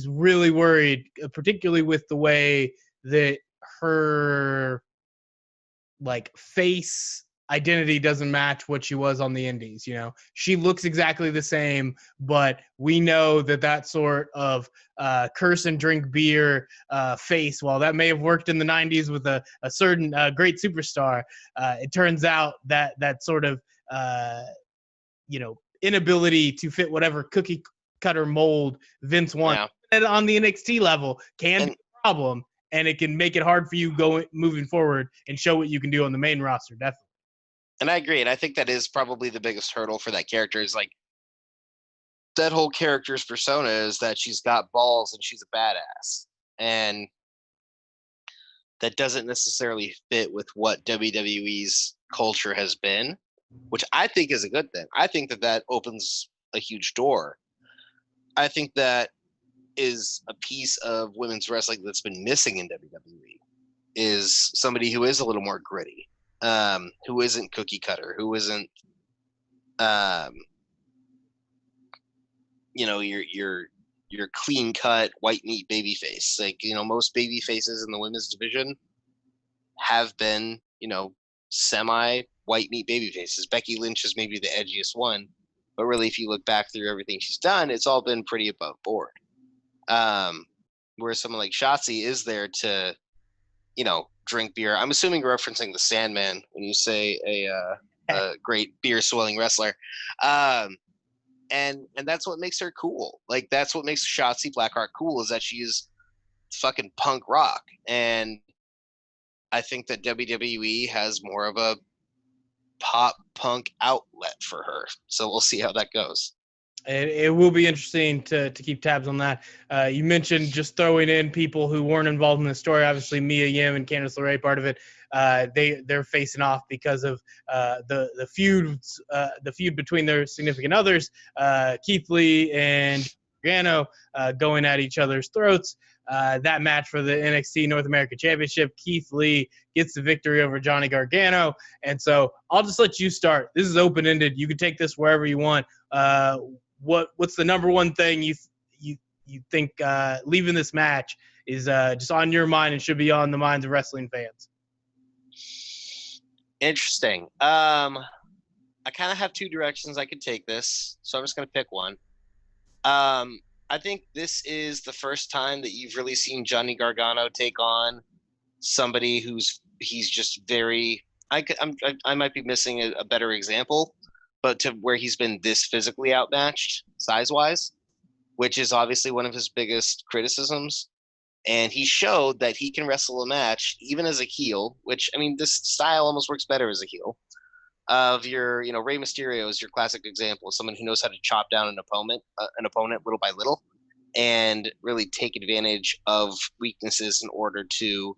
really worried, particularly with the way that her face identity doesn't match what she was on the indies. She looks exactly the same, but we know that sort of curse and drink beer face, while that may have worked in the 90s with a certain great superstar, it turns out that sort of inability to fit whatever cookie cutter mold Vince wants on the NXT level can be a problem, and it can make it hard for you moving forward and show what you can do on the main roster, definitely. And I agree, and I think that is probably the biggest hurdle for that character, is that whole character's persona is that she's got balls and she's a badass. And that doesn't necessarily fit with what WWE's culture has been, which I think is a good thing. I think that opens a huge door. I think that is a piece of women's wrestling that's been missing in WWE, is somebody who is a little more gritty, who isn't cookie cutter, who isn't, your clean cut white meat baby face. Most baby faces in the women's division have been, semi white meat baby faces. Becky Lynch is maybe the edgiest one, but really, if you look back through everything she's done, it's all been pretty above board. Whereas someone like Shotzi is there to, drink beer. I'm assuming you're referencing the Sandman when you say a great beer swilling wrestler. And that's what makes her cool. That's what makes Shotzi Blackheart cool, is that she is fucking punk rock. And I think that WWE has more of a pop punk outlet for her. So we'll see how that goes. It will be interesting to keep tabs on that. You mentioned just throwing in people who weren't involved in the story. Obviously, Mia Yim and Candice LeRae, part of it. They're facing off because of the feud between their significant others, Keith Lee and Gargano, going at each other's throats. That match for the NXT North American Championship, Keith Lee gets the victory over Johnny Gargano. And so I'll just let you start. This is open-ended. You can take this wherever you want. What's the number one thing you think leaving this match is just on your mind and should be on the minds of wrestling fans? Interesting. I I kind of have two directions I could take this, so I'm just going to pick one. I think this is the first time that you've really seen Johnny Gargano take on somebody he's just very. I might be missing a better example, but to where he's been this physically outmatched size-wise, which is obviously one of his biggest criticisms. And he showed that he can wrestle a match even as a heel, which, I mean, this style almost works better as a heel. Of your, Rey Mysterio is your classic example, someone who knows how to chop down an opponent little by little, and really take advantage of weaknesses in order to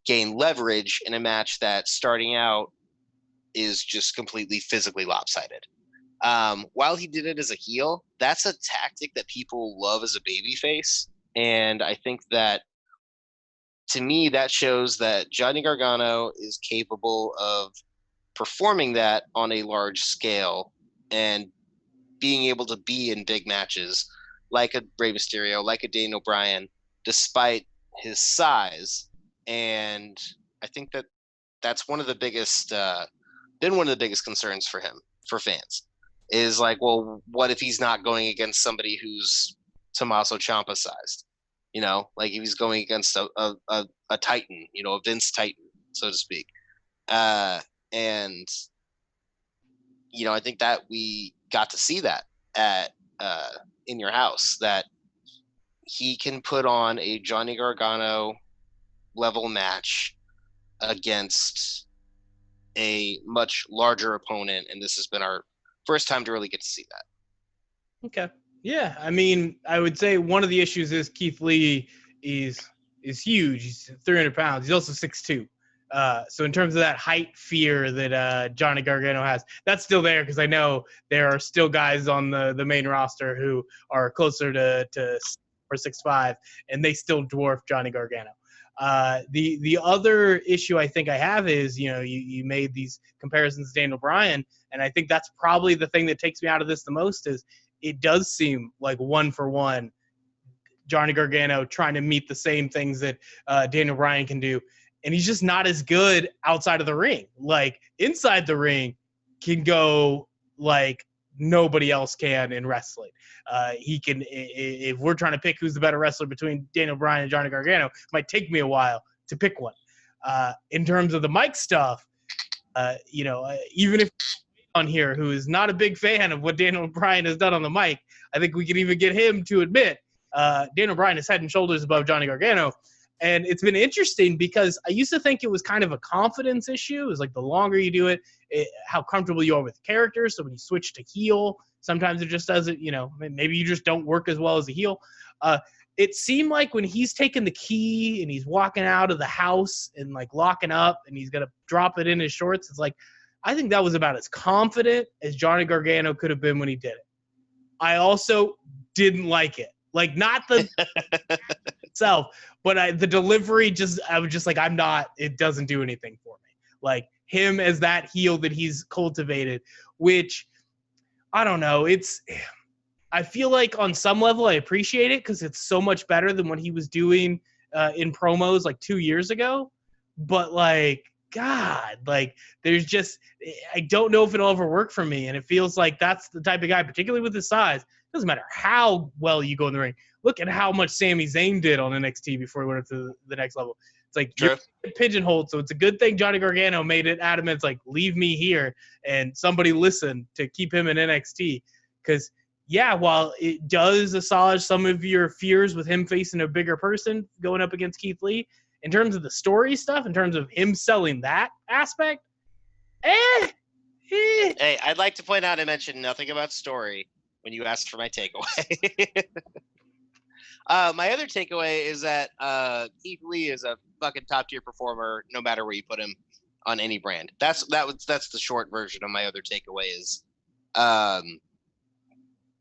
gain leverage in a match that starting out is just completely physically lopsided. While he did it as a heel, that's a tactic that people love as a babyface, and I think that, to me, that shows that Johnny Gargano is capable of performing that on a large scale and being able to be in big matches like a Rey Mysterio, like a Daniel Bryan, despite his size. And I think that that's one of the biggest concerns for him, for fans, is like, well, what if he's not going against somebody who's Tommaso Ciampa sized? Like if he's going against a Titan, a Vince Titan, so to speak. And, I think that we got to see that at In Your House, that he can put on a Johnny Gargano level match against a much larger opponent, and this has been our first time to really get to see that. Okay. Yeah, I mean, I would say one of the issues is Keith Lee is huge. He's 300 pounds. He's also 6'2". So in terms of that height fear that Johnny Gargano has, that's still there, because I know there are still guys on the main roster who are closer to 6'5", and they still dwarf Johnny Gargano. The other issue I think I have is, you made these comparisons to Daniel Bryan, and I think that's probably the thing that takes me out of this the most is it does seem like one for one Johnny Gargano trying to meet the same things that Daniel Bryan can do. And he's just not as good outside of the ring. Like, inside the ring can go like nobody else can in wrestling. He can, if we're trying to pick who's the better wrestler between Daniel Bryan and Johnny Gargano, it might take me a while to pick one. In terms of the mic stuff, even if on here who is not a big fan of what Daniel Bryan has done on the mic, I think we can even get him to admit Daniel Bryan is head and shoulders above Johnny Gargano. And it's been interesting because I used to think it was kind of a confidence issue. It was like the longer you do it, how comfortable you are with characters. So when you switch to heel, sometimes it just doesn't, maybe you just don't work as well as a heel. It seemed like when he's taking the key and he's walking out of the house and like locking up and he's going to drop it in his shorts, it's like, I think that was about as confident as Johnny Gargano could have been when he did it. I also didn't like it. Like, not the itself, but the delivery, I was just like, it doesn't do anything for me. Like, him as that heel that he's cultivated, which, I don't know, I feel like on some level I appreciate it because it's so much better than what he was doing in promos like 2 years ago. But, like, God, like, I don't know if it'll ever work for me. And it feels like that's the type of guy, particularly with his size, doesn't matter how well you go in the ring. Look at how much Sami Zayn did on NXT before he went up to the next level. It's like, you're pigeonholed, so it's a good thing Johnny Gargano made it adamant. It's like, leave me here, and somebody listen to keep him in NXT. Because, yeah, while it does assuage some of your fears with him facing a bigger person going up against Keith Lee, in terms of the story stuff, in terms of him selling that aspect, Hey, I'd like to point out I mentioned nothing about story when you asked for my takeaway. My other takeaway is that Keith Lee is a fucking top tier performer, no matter where you put him on any brand. That's the short version of my other takeaway. Is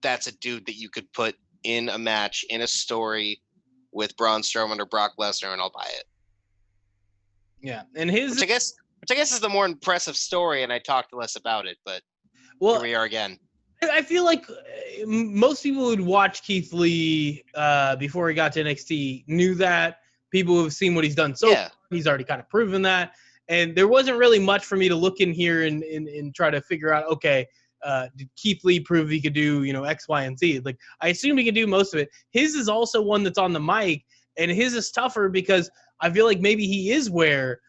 that's a dude that you could put in a match, in a story with Braun Strowman or Brock Lesnar, and I'll buy it. Yeah, and which I guess is the more impressive story, and I talked less about it, but here we are again. I feel like most people who'd watch Keith Lee before he got to NXT knew that. People who've seen what he's done far, he's already kind of proven that. And there wasn't really much for me to look in here and try to figure out, okay, did Keith Lee prove he could do, X, Y, and Z? Like, I assume he could do most of it. His is also one that's on the mic, and his is tougher because I feel like maybe he is where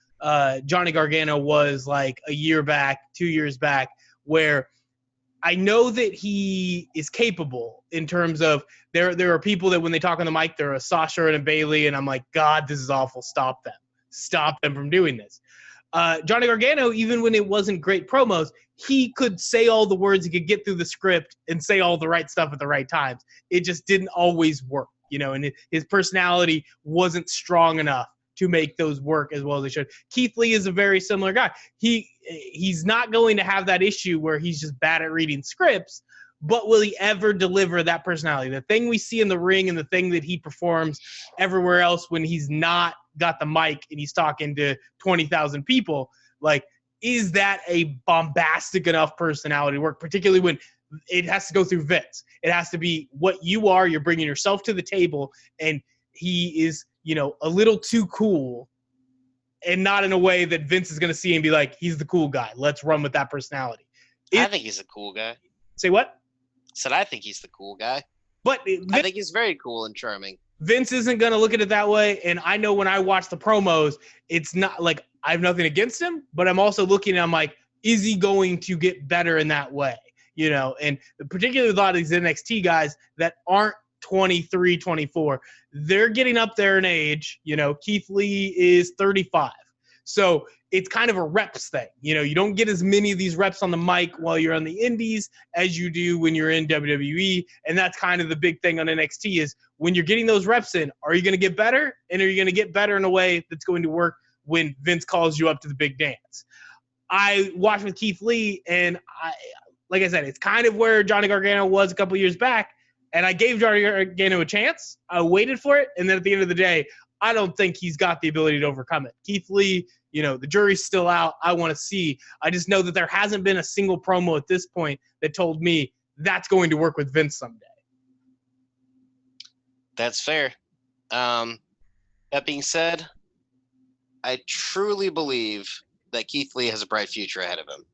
Johnny Gargano was like a year back, 2 years back, where I know that he is capable in terms of there are people that when they talk on the mic, they're a Sasha and a Bailey, and I'm like, God, this is awful. Stop them from doing this. Johnny Gargano, even when it wasn't great promos, he could say all the words, he could get through the script and say all the right stuff at the right times. It just didn't always work, and his personality wasn't strong enough to make those work as well as they should. Keith Lee is a very similar guy. He's not going to have that issue where he's just bad at reading scripts, but will he ever deliver that personality? The thing we see in the ring and the thing that he performs everywhere else when he's not got the mic and he's talking to 20,000 people, like, is that a bombastic enough personality to work, particularly when it has to go through Vince? It has to be what you are. You're bringing yourself to the table, and he is, a little too cool, and not in a way that Vince is going to see and be like, he's the cool guy. Let's run with that personality. I think he's a cool guy. Say what? Said I think he's the cool guy. But I think he's very cool and charming. Vince isn't going to look at it that way, and I know when I watch the promos, it's not like I have nothing against him, but I'm also looking and I'm like, is he going to get better in that way? And particularly with a lot of these NXT guys that aren't 23, 24, they're getting up there in age. Keith Lee is 35. So it's kind of a reps thing. You don't get as many of these reps on the mic while you're on the indies as you do when you're in WWE. And that's kind of the big thing on NXT is when you're getting those reps in, are you going to get better? And are you going to get better in a way that's going to work when Vince calls you up to the big dance? I watched with Keith Lee, and like I said, it's kind of where Johnny Gargano was a couple years back. And I gave Johnny Gargano a chance. I waited for it. And then at the end of the day, I don't think he's got the ability to overcome it. Keith Lee, the jury's still out. I want to see. I just know that there hasn't been a single promo at this point that told me that's going to work with Vince someday. That's fair. That being said, I truly believe that Keith Lee has a bright future ahead of him.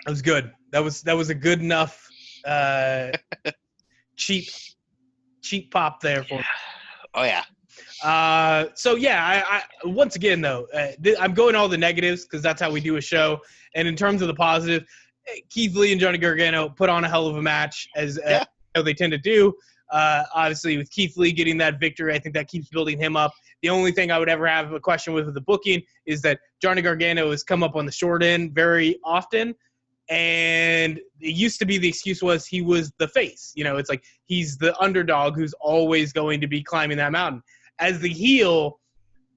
That was good. That was a good enough cheap pop there for me. Oh yeah. So yeah, I once again though, I'm going all the negatives because that's how we do a show. And in terms of the positive, Keith Lee and Johnny Gargano put on a hell of a match as they tend to do. Obviously, with Keith Lee getting that victory, I think that keeps building him up. The only thing I would ever have a question with the booking is that Johnny Gargano has come up on the short end very often. And it used to be the excuse was he was the face. It's like he's the underdog who's always going to be climbing that mountain. As the heel,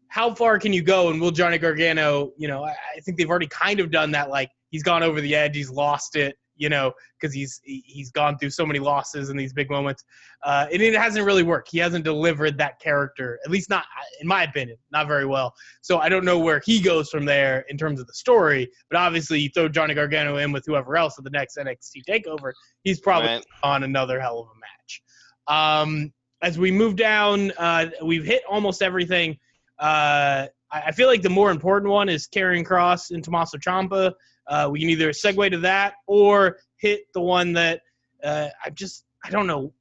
how far can you go? And will Johnny Gargano, I think they've already kind of done that. Like he's gone over the edge. He's lost it, because he's gone through so many losses in these big moments. And it hasn't really worked. He hasn't delivered that character, at least not, in my opinion, not very well. So I don't know where he goes from there in terms of the story. But obviously, you throw Johnny Gargano in with whoever else at the next NXT TakeOver, he's probably on another hell of a match. As we move down, we've hit almost everything. I feel like the more important one is Karrion Kross and Tommaso Ciampa. We can either segue to that or hit the one that I don't know.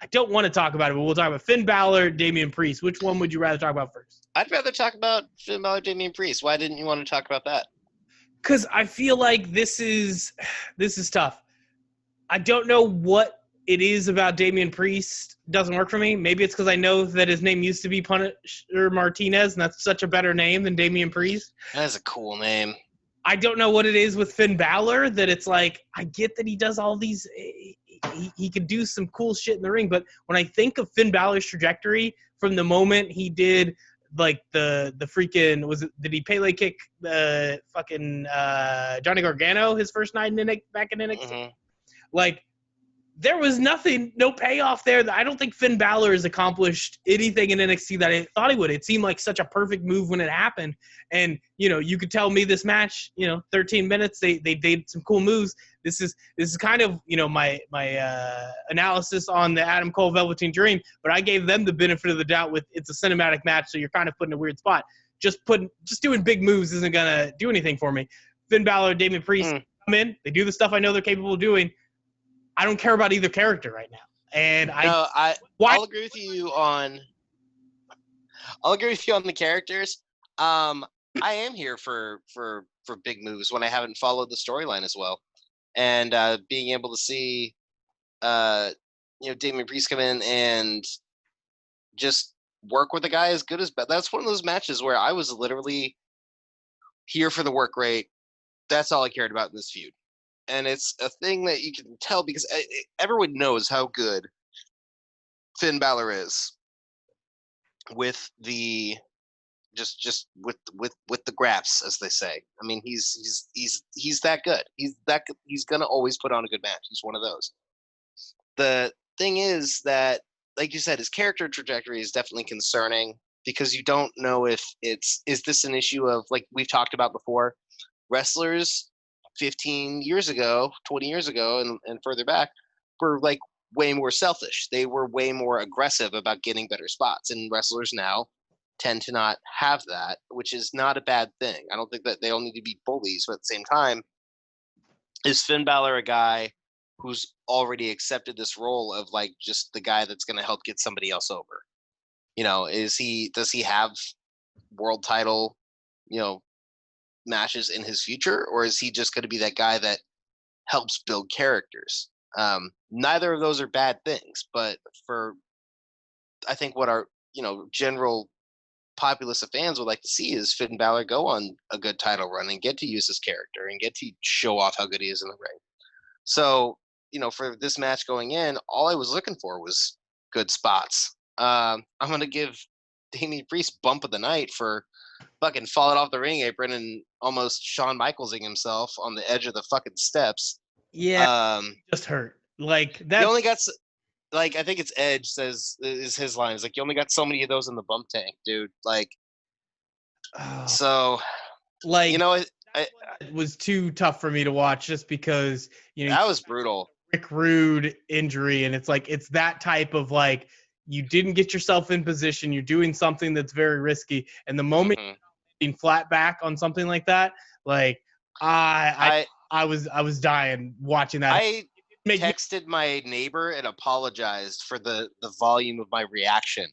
I don't want to talk about it, but we'll talk about Finn Balor, Damian Priest. Which one would you rather talk about first? I'd rather talk about Finn Balor, Damian Priest. Why didn't you want to talk about that? Because I feel like this is tough. I don't know what it is about Damian Priest doesn't work for me. Maybe it's because I know that his name used to be Punisher Martinez, and that's such a better name than Damian Priest. That is a cool name. I don't know what it is with Finn Balor that it's like, I get that he does all these, he could do some cool shit in the ring, but when I think of Finn Balor's trajectory from the moment he did like the freaking, did he Pele kick the fucking Johnny Gargano his first night back in NXT? Mm-hmm. Like there was no payoff there. I don't think Finn Balor has accomplished anything in NXT that I thought he would. It seemed like such a perfect move when it happened. And, you could tell me this match, 13 minutes, they did some cool moves. This is kind of, my analysis on the Adam Cole-Velveteen Dream, but I gave them the benefit of the doubt with it's a cinematic match, so you're kind of put in a weird spot. Just doing big moves isn't going to do anything for me. Finn Balor, Damian Priest come in, they do the stuff I know they're capable of doing. I don't care about either character right now. And I'll agree with you on the characters. I am here for big moves when I haven't followed the storyline as well. And being able to see Damian Priest come in and just work with a guy as good as bad. That's one of those matches where I was literally here for the work rate. That's all I cared about in this feud. And it's a thing that you can tell because everyone knows how good Finn Balor is with the just with the graps, as they say. I mean, he's that good. He's gonna always put on a good match. He's one of those. The thing is that, like you said, his character trajectory is definitely concerning because you don't know if is this an issue of, like we've talked about before, wrestlers 15 years ago, 20 years ago, and further back were like way more selfish. They were way more aggressive about getting better spots, and wrestlers now tend to not have that, which is not a bad thing. I don't think that they all need to be bullies, but at the same time, is Finn Balor a guy who's already accepted this role of like just the guy that's going to help get somebody else over? Does he have world title, matches in his future, or is he just going to be that guy that helps build characters? Neither of those are bad things, but I think what our general populace of fans would like to see is Finn Balor go on a good title run and get to use his character and get to show off how good he is in the ring. So for this match going in, all I was looking for was good spots. I'm going to give Damian Priest bump of the night for fucking falling off the ring apron and almost Shawn Michaelsing himself on the edge of the fucking steps. Yeah, just hurt. Like that. He only got, like, I think it's Edge says is his line. It's like, you only got so many of those in the bump tank, dude. Like, so, like, it was too tough for me to watch just because that was brutal. Rick Rude injury, and it's like it's that type of like you didn't get yourself in position. You're doing something that's very risky, and the moment you're being flat back on something like that, like I was dying watching that. I texted my neighbor and apologized for the volume of my reaction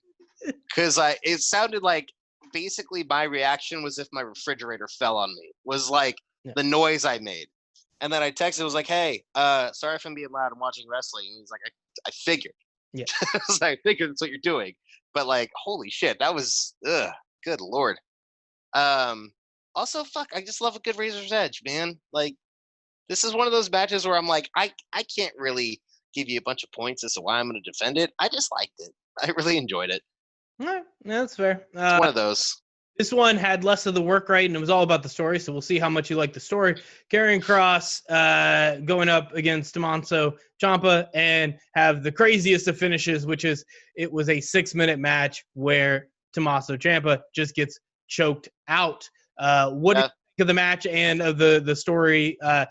because it sounded like basically my reaction was if my refrigerator fell on me. Was like the noise I made. And then I texted, was like, hey, sorry if I'm being loud, I'm watching wrestling. And he's like, I figured. Yeah. I was like, I figured that's what you're doing. But like, holy shit, that was good Lord. Also, fuck, I just love a good Razor's Edge, man. Like, this is one of those matches where I'm like, I can't really give you a bunch of points as to why I'm going to defend it. I just liked it. I really enjoyed it. Yeah, that's fair. It's one of those. This one had less of the work rate, and it was all about the story, so we'll see how much you like the story. Karrion Kross going up against Tommaso Ciampa and have the craziest of finishes, which is it was a 6-minute match where Tommaso Ciampa just gets choked out. What do you think of the match and of the story? How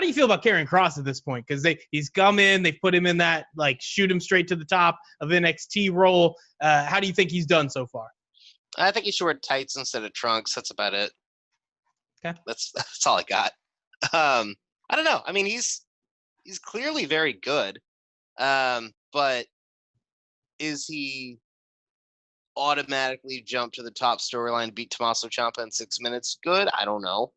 do you feel about Karrion Kross at this point? Because he's come in, they've put him in that like shoot him straight to the top of NXT role. How do you think he's done so far? I think he should wear tights instead of trunks. That's about it. Okay, that's all I got. I don't know. I mean, he's clearly very good, but is he automatically jump to the top storyline, beat Tommaso Ciampa in 6 minutes? Good. I don't know.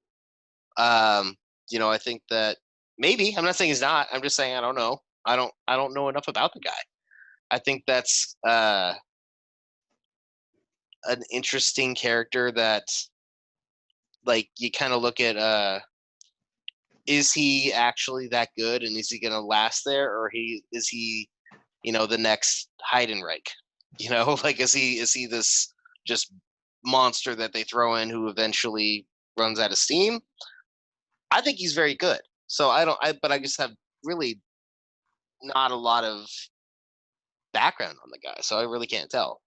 I think that maybe. I'm not saying he's not. I'm just saying I don't know. I don't know enough about the guy. I think that's an interesting character that, like, you kind of look at. Is he actually that good, and is he going to last there, or is he, the next Heidenreich? Like, is he this just monster that they throw in who eventually runs out of steam? I think he's very good. So but I just have really not a lot of background on the guy, so I really can't tell.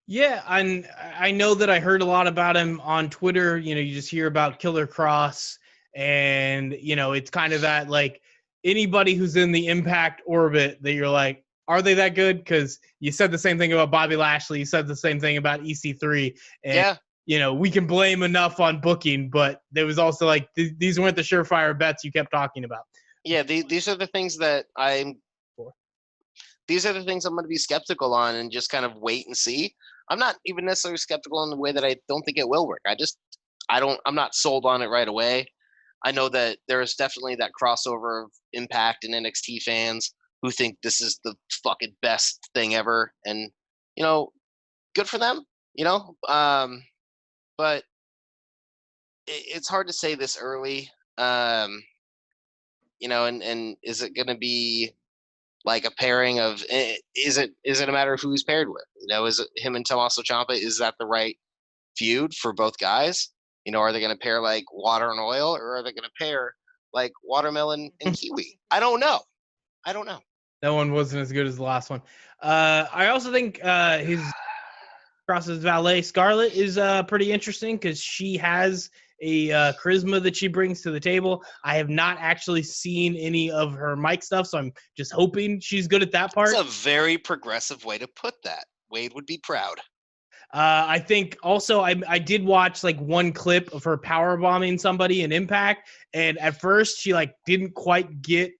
Yeah, and I know that I heard a lot about him on Twitter. You know, you just hear about Killer Cross, and you know, it's kind of that like anybody who's in the Impact orbit that you're like, are they that good? Because you said the same thing about Bobby Lashley. You said the same thing about EC3, and Yeah, you know, we can blame enough on booking, but there was also like these weren't the surefire bets you kept talking about. yeah. These are the things that these are the things I'm going to be skeptical on and just kind of wait and see. I'm not even necessarily skeptical in the way that I don't think it will work. I'm not sold on it right away. I know that there is definitely that crossover of Impact and NXT fans who think this is the fucking best thing ever, and you know, good for them. You know, but it's hard to say this early. You know, and is it going to be like a pairing of? Is it a matter of who he's paired with? You know, is it him and Tommaso Ciampa? Is that the right feud for both guys? You know, are they going to pair like water and oil, or are they going to pair like watermelon and kiwi? I don't know. That one wasn't as good as the last one. I also think his Cross's valet Scarlett is pretty interesting because she has a charisma that she brings to the table. I have not actually seen any of her mic stuff, so I'm just hoping she's good at that part. It's a very progressive way to put that. Wade would be proud. I think also I did watch like one clip of her power bombing somebody in Impact, and at first she like didn't quite get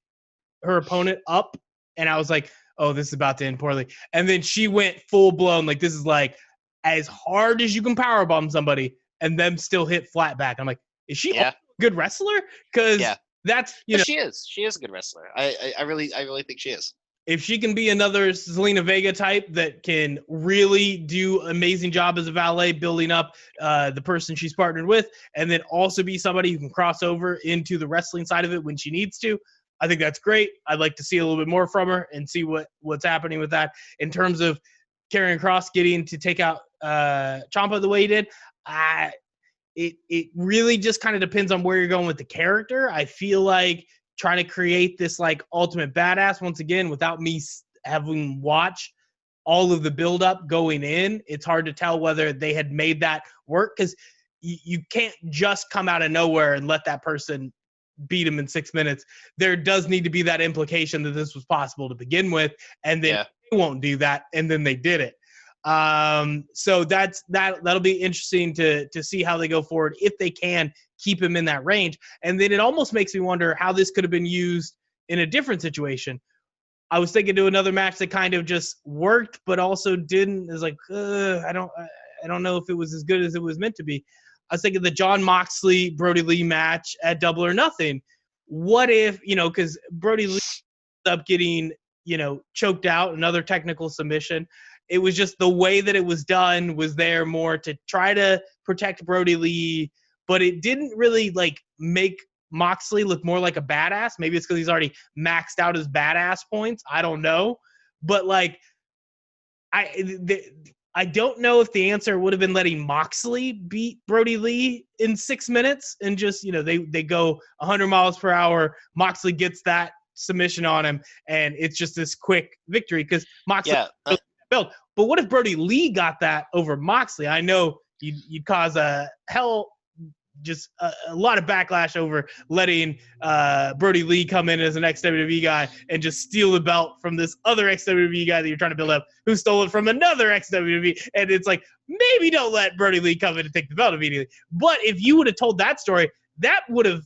her opponent up, and I was like, oh, this is about to end poorly. And then she went full blown, like this is like as hard as you can power bomb somebody and them still hit flat back. I'm like, is she a good wrestler? Because that's she is. She is a good wrestler. I really think she is. If she can be another Zelina Vega type that can really do an amazing job as a valet, building up the person she's partnered with, and then also be somebody who can cross over into the wrestling side of it when she needs to, I think that's great. I'd like to see a little bit more from her and see what's happening with that. In terms of Karrion Kross getting to take out Ciampa the way he did, it really just kind of depends on where you're going with the character. I feel like trying to create this like ultimate badass once again without me having watched all of the buildup going in, it's hard to tell whether they had made that work because you can't just come out of nowhere and let that person beat him in 6 minutes. There does need to be that implication that this was possible to begin with, and then they won't do that, and then they did it. So that'll be interesting to see how they go forward if they can keep him in that range. And then it almost makes me wonder how this could have been used in a different situation. I was thinking to another match that kind of just worked, but also didn't. It's like I don't know if it was as good as it was meant to be. I was thinking the Jon Moxley Brody Lee match at Double or Nothing. What if because Brody Lee ended up getting choked out, another technical submission. It was just the way that it was done was there more to try to protect Brody Lee, but it didn't really like make Moxley look more like a badass. Maybe it's because he's already maxed out his badass points. I don't know. But like, I don't know if the answer would have been letting Moxley beat Brody Lee in 6 minutes and just, they go 100 miles per hour. Moxley gets that submission on him, and it's just this quick victory because Moxley built. But what if Brody Lee got that over Moxley? I know you'd cause a lot of backlash over letting Brody Lee come in as an ex-WWE guy and just steal the belt from this other ex-WWE guy that you're trying to build up who stole it from another ex-WWE. And it's like, maybe don't let Brody Lee come in and take the belt immediately. But if you would have told that story, that would have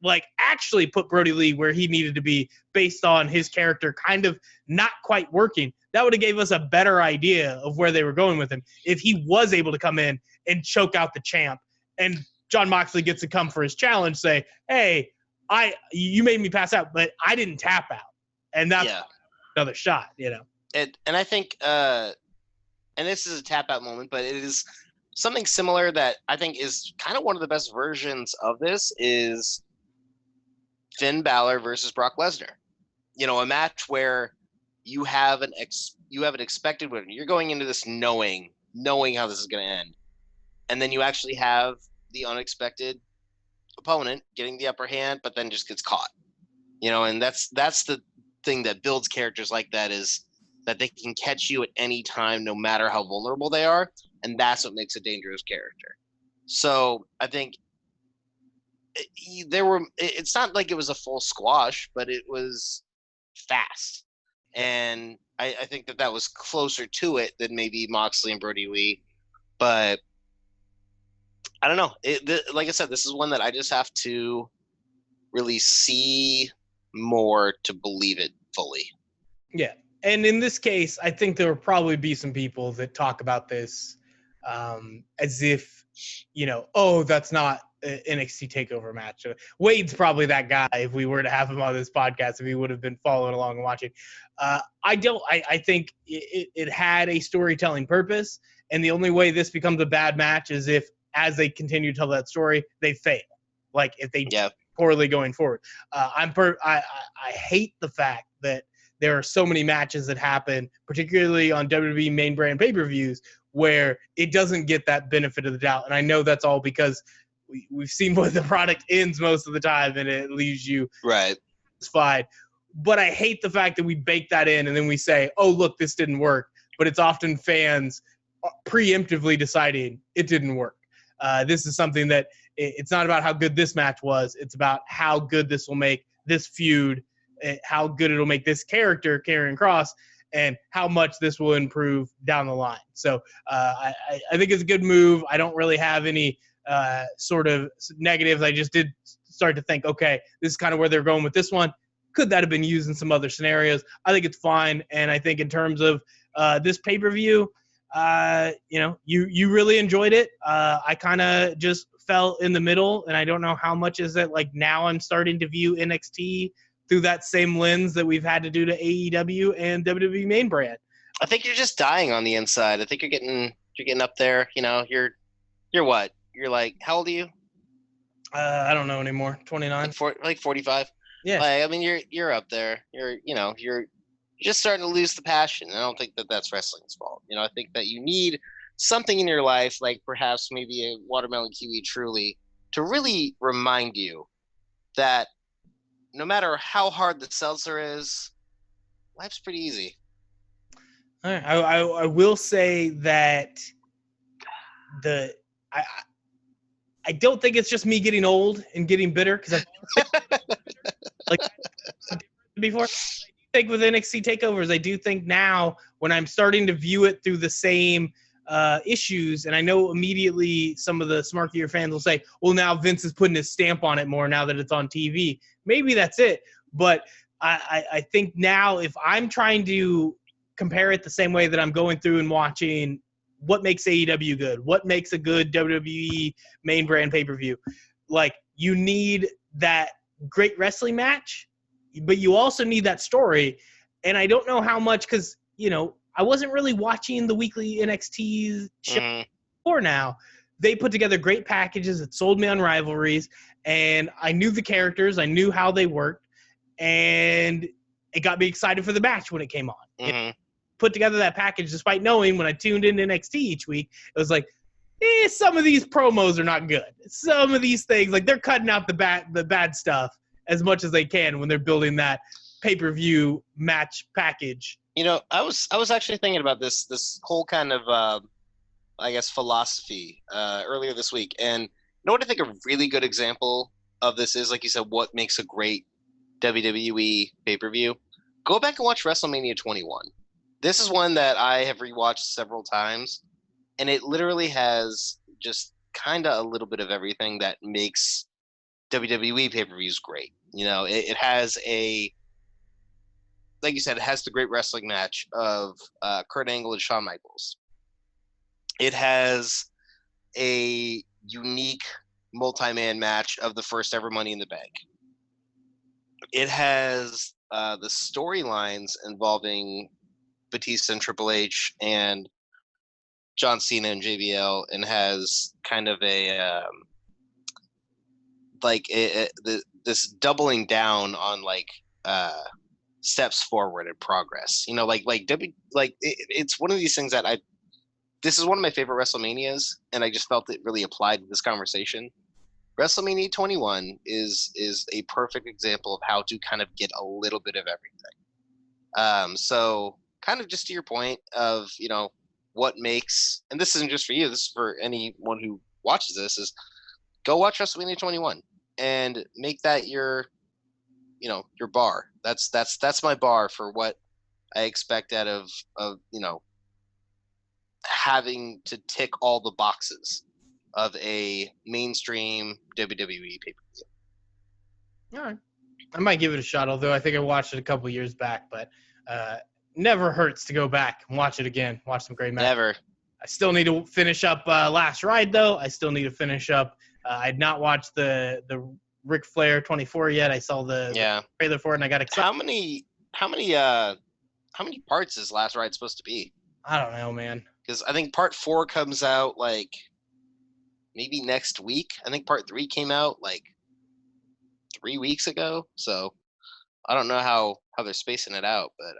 like actually put Brody Lee where he needed to be based on his character kind of not quite working. That would have gave us a better idea of where they were going with him if he was able to come in and choke out the champ. And Jon Moxley gets to come for his challenge, say, hey, you made me pass out, but I didn't tap out. And that's another shot, And I think, and this is a tap out moment, but it is something similar that I think is kind of one of the best versions of this is Finn Balor versus Brock Lesnar. A match where you have an expected winner. You're going into this knowing how this is going to end. And then you actually have the unexpected opponent getting the upper hand, but then just gets caught. And that's the thing that builds characters like that, is that they can catch you at any time, no matter how vulnerable they are, and that's what makes a dangerous character. So I think it's not like it was a full squash, but it was fast. And I think that was closer to it than maybe Moxley and Brody Lee. But I don't know. Like I said, this is one that I just have to really see more to believe it fully. Yeah. And in this case, I think there will probably be some people that talk about this as if, oh, that's not an NXT TakeOver match. Wade's probably that guy if we were to have him on this podcast, if he would have been following along and watching. I think it had a storytelling purpose, and the only way this becomes a bad match is if, as they continue to tell that story, they fail. Like if they do poorly going forward. I hate the fact that there are so many matches that happen, particularly on WWE main brand pay-per-views, where it doesn't get that benefit of the doubt. And I know that's all because we've seen what the product ends most of the time, and it leaves you satisfied. But I hate the fact that we bake that in and then we say, oh, look, this didn't work. But it's often fans preemptively deciding it didn't work. This is something that it's not about how good this match was. It's about how good this will make this feud, how good it'll make this character, Karrion Kross, and how much this will improve down the line. So I think it's a good move. I don't really have any sort of negatives. I just did start to think, okay, this is kind of where they're going with this one. Could that have been used in some other scenarios? I think it's fine. And I think in terms of this pay-per-view, you really enjoyed it. I kind of just fell in the middle, and I don't know how much is it. Like now I'm starting to view NXT through that same lens that we've had to do to AEW and WWE main brand. I think you're just dying on the inside. I think you're getting up there. You're what? You're like, how old are you? I don't know anymore. 29. Like 45. Yeah. Like, I mean, you're up there. You're just starting to lose the passion. I don't think that that's wrestling's fault. I think that you need something in your life, like perhaps maybe a watermelon kiwi truly, to really remind you that no matter how hard the seltzer is, life's pretty easy. All right. I will say that I don't think it's just me getting old and getting bitter, because like before. I think with NXT takeovers, I do think now when I'm starting to view it through the same issues, and I know immediately some of the smarkier fans will say, well, now Vince is putting his stamp on it more now that it's on TV. Maybe that's it. But I think now if I'm trying to compare it the same way that I'm going through and watching what makes AEW good, what makes a good WWE main brand pay-per-view, like you need that great wrestling match, but you also need that story. And I don't know how much, because, I wasn't really watching the weekly NXT show before now. They put together great packages that sold me on rivalries, and I knew the characters. I knew how they worked, and it got me excited for the match when it came on. It put together that package despite knowing when I tuned into NXT each week, it was like, some of these promos are not good. Some of these things, like they're cutting out the bad stuff as much as they can when they're building that pay-per-view match package. I was actually thinking about this whole kind of philosophy earlier this week, and what I think a really good example of this is, like you said, what makes a great WWE pay-per-view. Go back and watch WrestleMania 21. This is one that I have rewatched several times, and it literally has just kind of a little bit of everything that makes WWE pay-per-views great. It has like you said, it has the great wrestling match of Kurt Angle and Shawn Michaels. It has a unique multi-man match of the first ever Money in the Bank. It has the storylines involving Batista and Triple H and John Cena and JBL, and has kind of a this doubling down on steps forward and progress. It's one of these things that this is one of my favorite WrestleManias, and I just felt it really applied to this conversation. WrestleMania 21 is a perfect example of how to kind of get a little bit of everything. So kind of just to your point of, what makes, and this isn't just for you, this is for anyone who watches this, is go watch WrestleMania 21 and make that your bar. That's my bar for what I expect out of having to tick all the boxes of a mainstream WWE pay-per-view. All right. I might give it a shot, although I think I watched it a couple years back, but never hurts to go back and watch it again. Watch some great matches. Never. I still need to finish up Last Ride, though. I still need to finish up. I had not watched the Ric Flair 24 yet. I saw the trailer for it, and I got excited. How many parts is Last Ride supposed to be? I don't know, man. Because I think part 4 comes out like maybe next week. I think part 3 came out like 3 weeks ago. So I don't know how they're spacing it out, but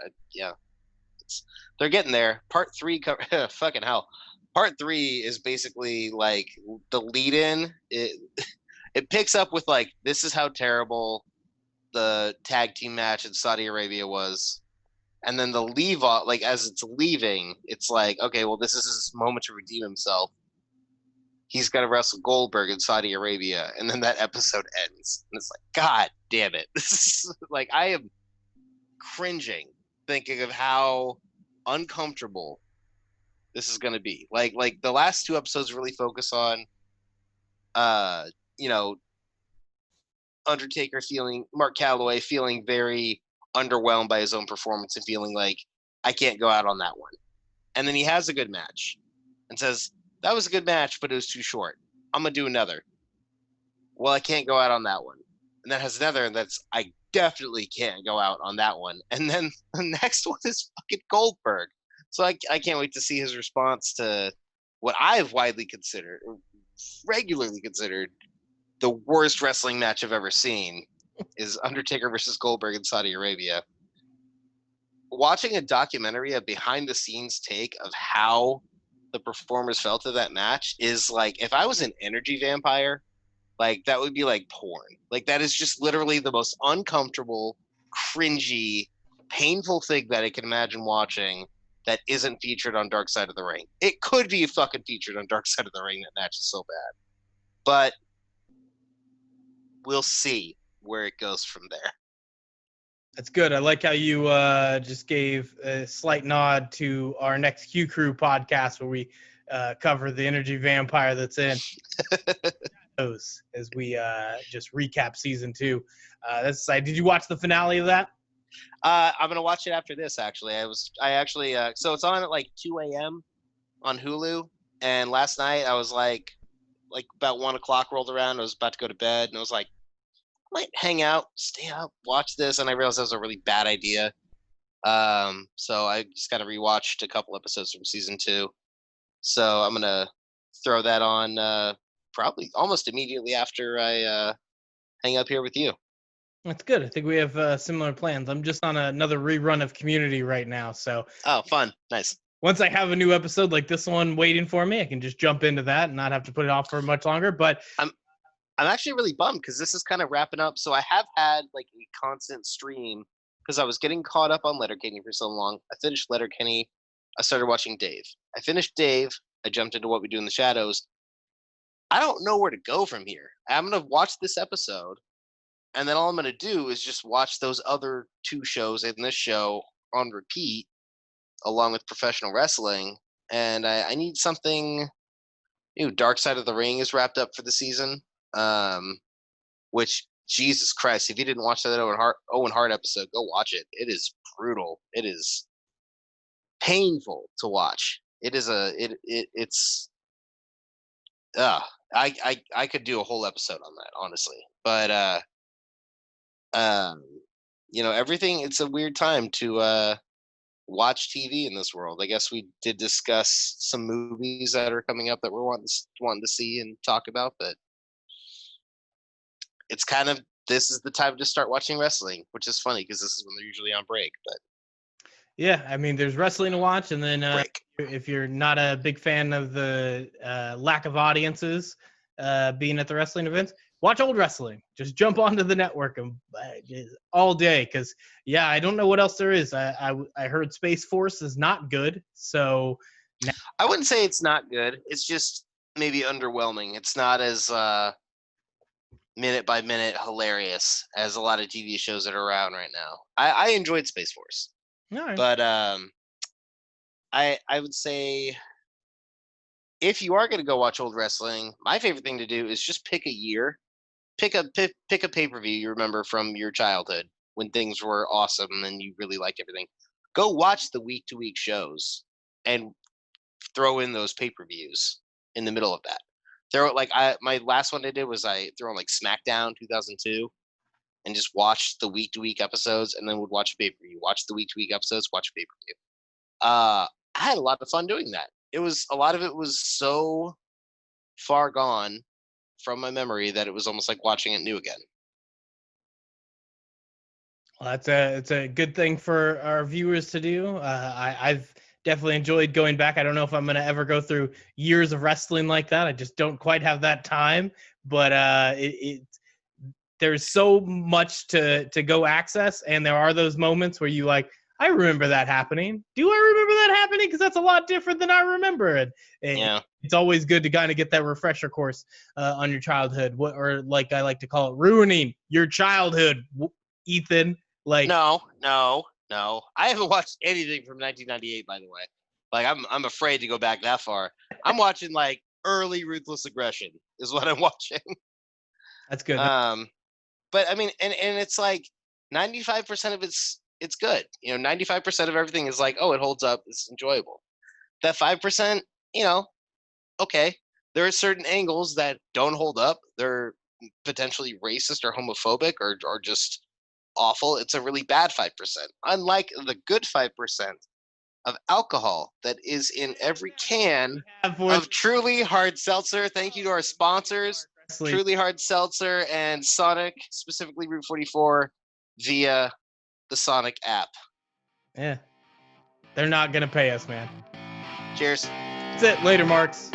they're getting there. Part 3, fucking hell. Part 3 is basically like the lead-in. It picks up with like, this is how terrible the tag team match in Saudi Arabia was. And then the leave off, like as it's leaving, it's like, okay, well, this is his moment to redeem himself. He's got to wrestle Goldberg in Saudi Arabia, and then that episode ends. And it's like, God damn it. This is like, I am cringing thinking of how uncomfortable this is going to be. Like the last 2 episodes really focus on, Undertaker Mark Calloway feeling very underwhelmed by his own performance and feeling like, I can't go out on that one. And then he has a good match and says, that was a good match, but it was too short. I'm going to do another. Well, I can't go out on that one. And then has another, and I definitely can't go out on that one. And then the next one is fucking Goldberg. So I can't wait to see his response to what I've regularly considered, the worst wrestling match I've ever seen is Undertaker versus Goldberg in Saudi Arabia. Watching a documentary, a behind-the-scenes take of how the performers felt of that match is like, if I was an energy vampire, like that would be like porn. Like that is just literally the most uncomfortable, cringy, painful thing that I can imagine watching that isn't featured on Dark Side of the Ring. It could be fucking featured on Dark Side of the Ring. That match is so bad. But we'll see where it goes from there. That's good. I like how you just gave a slight nod to our next Q Crew podcast where we cover the energy vampire that's in those as we just recap season 2. That's exciting. Did you watch the finale of that? I'm gonna watch it after this. Actually, so it's on at like 2 a.m. on Hulu, and last night I was like about 1 o'clock rolled around. I was about to go to bed, and I was like, might hang out, stay up, watch this, and I realized that was a really bad idea. So I just got to rewatched a couple episodes from season 2. So I'm gonna throw that on probably almost immediately after I hang up here with you. That's good. I think we have similar plans. I'm just on another rerun of Community right now, so. Oh, fun, nice. Once I have a new episode like this one waiting for me, I can just jump into that and not have to put it off for much longer. But I'm actually really bummed because this is kind of wrapping up. So I have had like a constant stream because I was getting caught up on Letterkenny for so long. I finished Letterkenny. I started watching Dave. I finished Dave. I jumped into What We Do in the Shadows. I don't know where to go from here. I'm going to watch this episode, and then all I'm going to do is just watch those other 2 shows in this show on repeat, along with professional wrestling. And I need something new. Dark Side of the Ring is wrapped up for the season. Which, Jesus Christ, if you didn't watch that Owen Hart episode, go watch it. It is brutal. It is painful to watch. It is it's I could do a whole episode on that, honestly. But everything, it's a weird time to watch TV in this world. I guess we did discuss some movies that are coming up that we're wanting to see and talk about, but it's kind of, this is the time to start watching wrestling, which is funny because this is when they're usually on break. But yeah, I mean, there's wrestling to watch, and then if you're not a big fan of the lack of audiences being at the wrestling events, watch old wrestling. Just jump onto the network and all day. Because I don't know what else there is. I heard Space Force is not good. So I wouldn't say it's not good. It's just maybe underwhelming. It's not as minute by minute hilarious as a lot of TV shows that are around right now. I enjoyed Space Force, right. but I would say if you are going to go watch old wrestling, my favorite thing to do is just pick a year, pick a pay-per-view you remember from your childhood when things were awesome and you really liked everything. Go watch the week-to-week shows and throw in those pay-per-views in the middle of that. My last one I did was I threw on like SmackDown 2002 and just watched the week-to-week episodes and then would watch a pay-per-view. Watch the week-to-week episodes, watch a pay-per-view. I had a lot of fun doing that. A lot of it was so far gone from my memory that it was almost like watching it new again. Well, it's a good thing for our viewers to do. I've definitely enjoyed going back. I don't know if I'm going to ever go through years of wrestling like that. I just don't quite have that time. But there's so much to go access, and there are those moments where you like, I remember that happening. Do I remember that happening? Because that's a lot different than I remember it. It's always good to kind of get that refresher course on your childhood, or like I like to call it, ruining your childhood, Ethan. Like no. I haven't watched anything from 1998, by the way. Like I'm afraid to go back that far. I'm watching like early Ruthless Aggression is what I'm watching. That's good. But I mean, and it's like 95% of it's good. 95% of everything is like, oh, it holds up. It's enjoyable. That 5%, okay. There are certain angles that don't hold up. They're potentially racist or homophobic or just awful. It's a really bad 5%. Unlike the good 5% of alcohol that is in every can of Truly Hard Seltzer. Thank you to our sponsors, Truly Hard Seltzer and Sonic, specifically Route 44, via the Sonic app. Yeah. They're not going to pay us, man. Cheers. That's it. Later, Marks.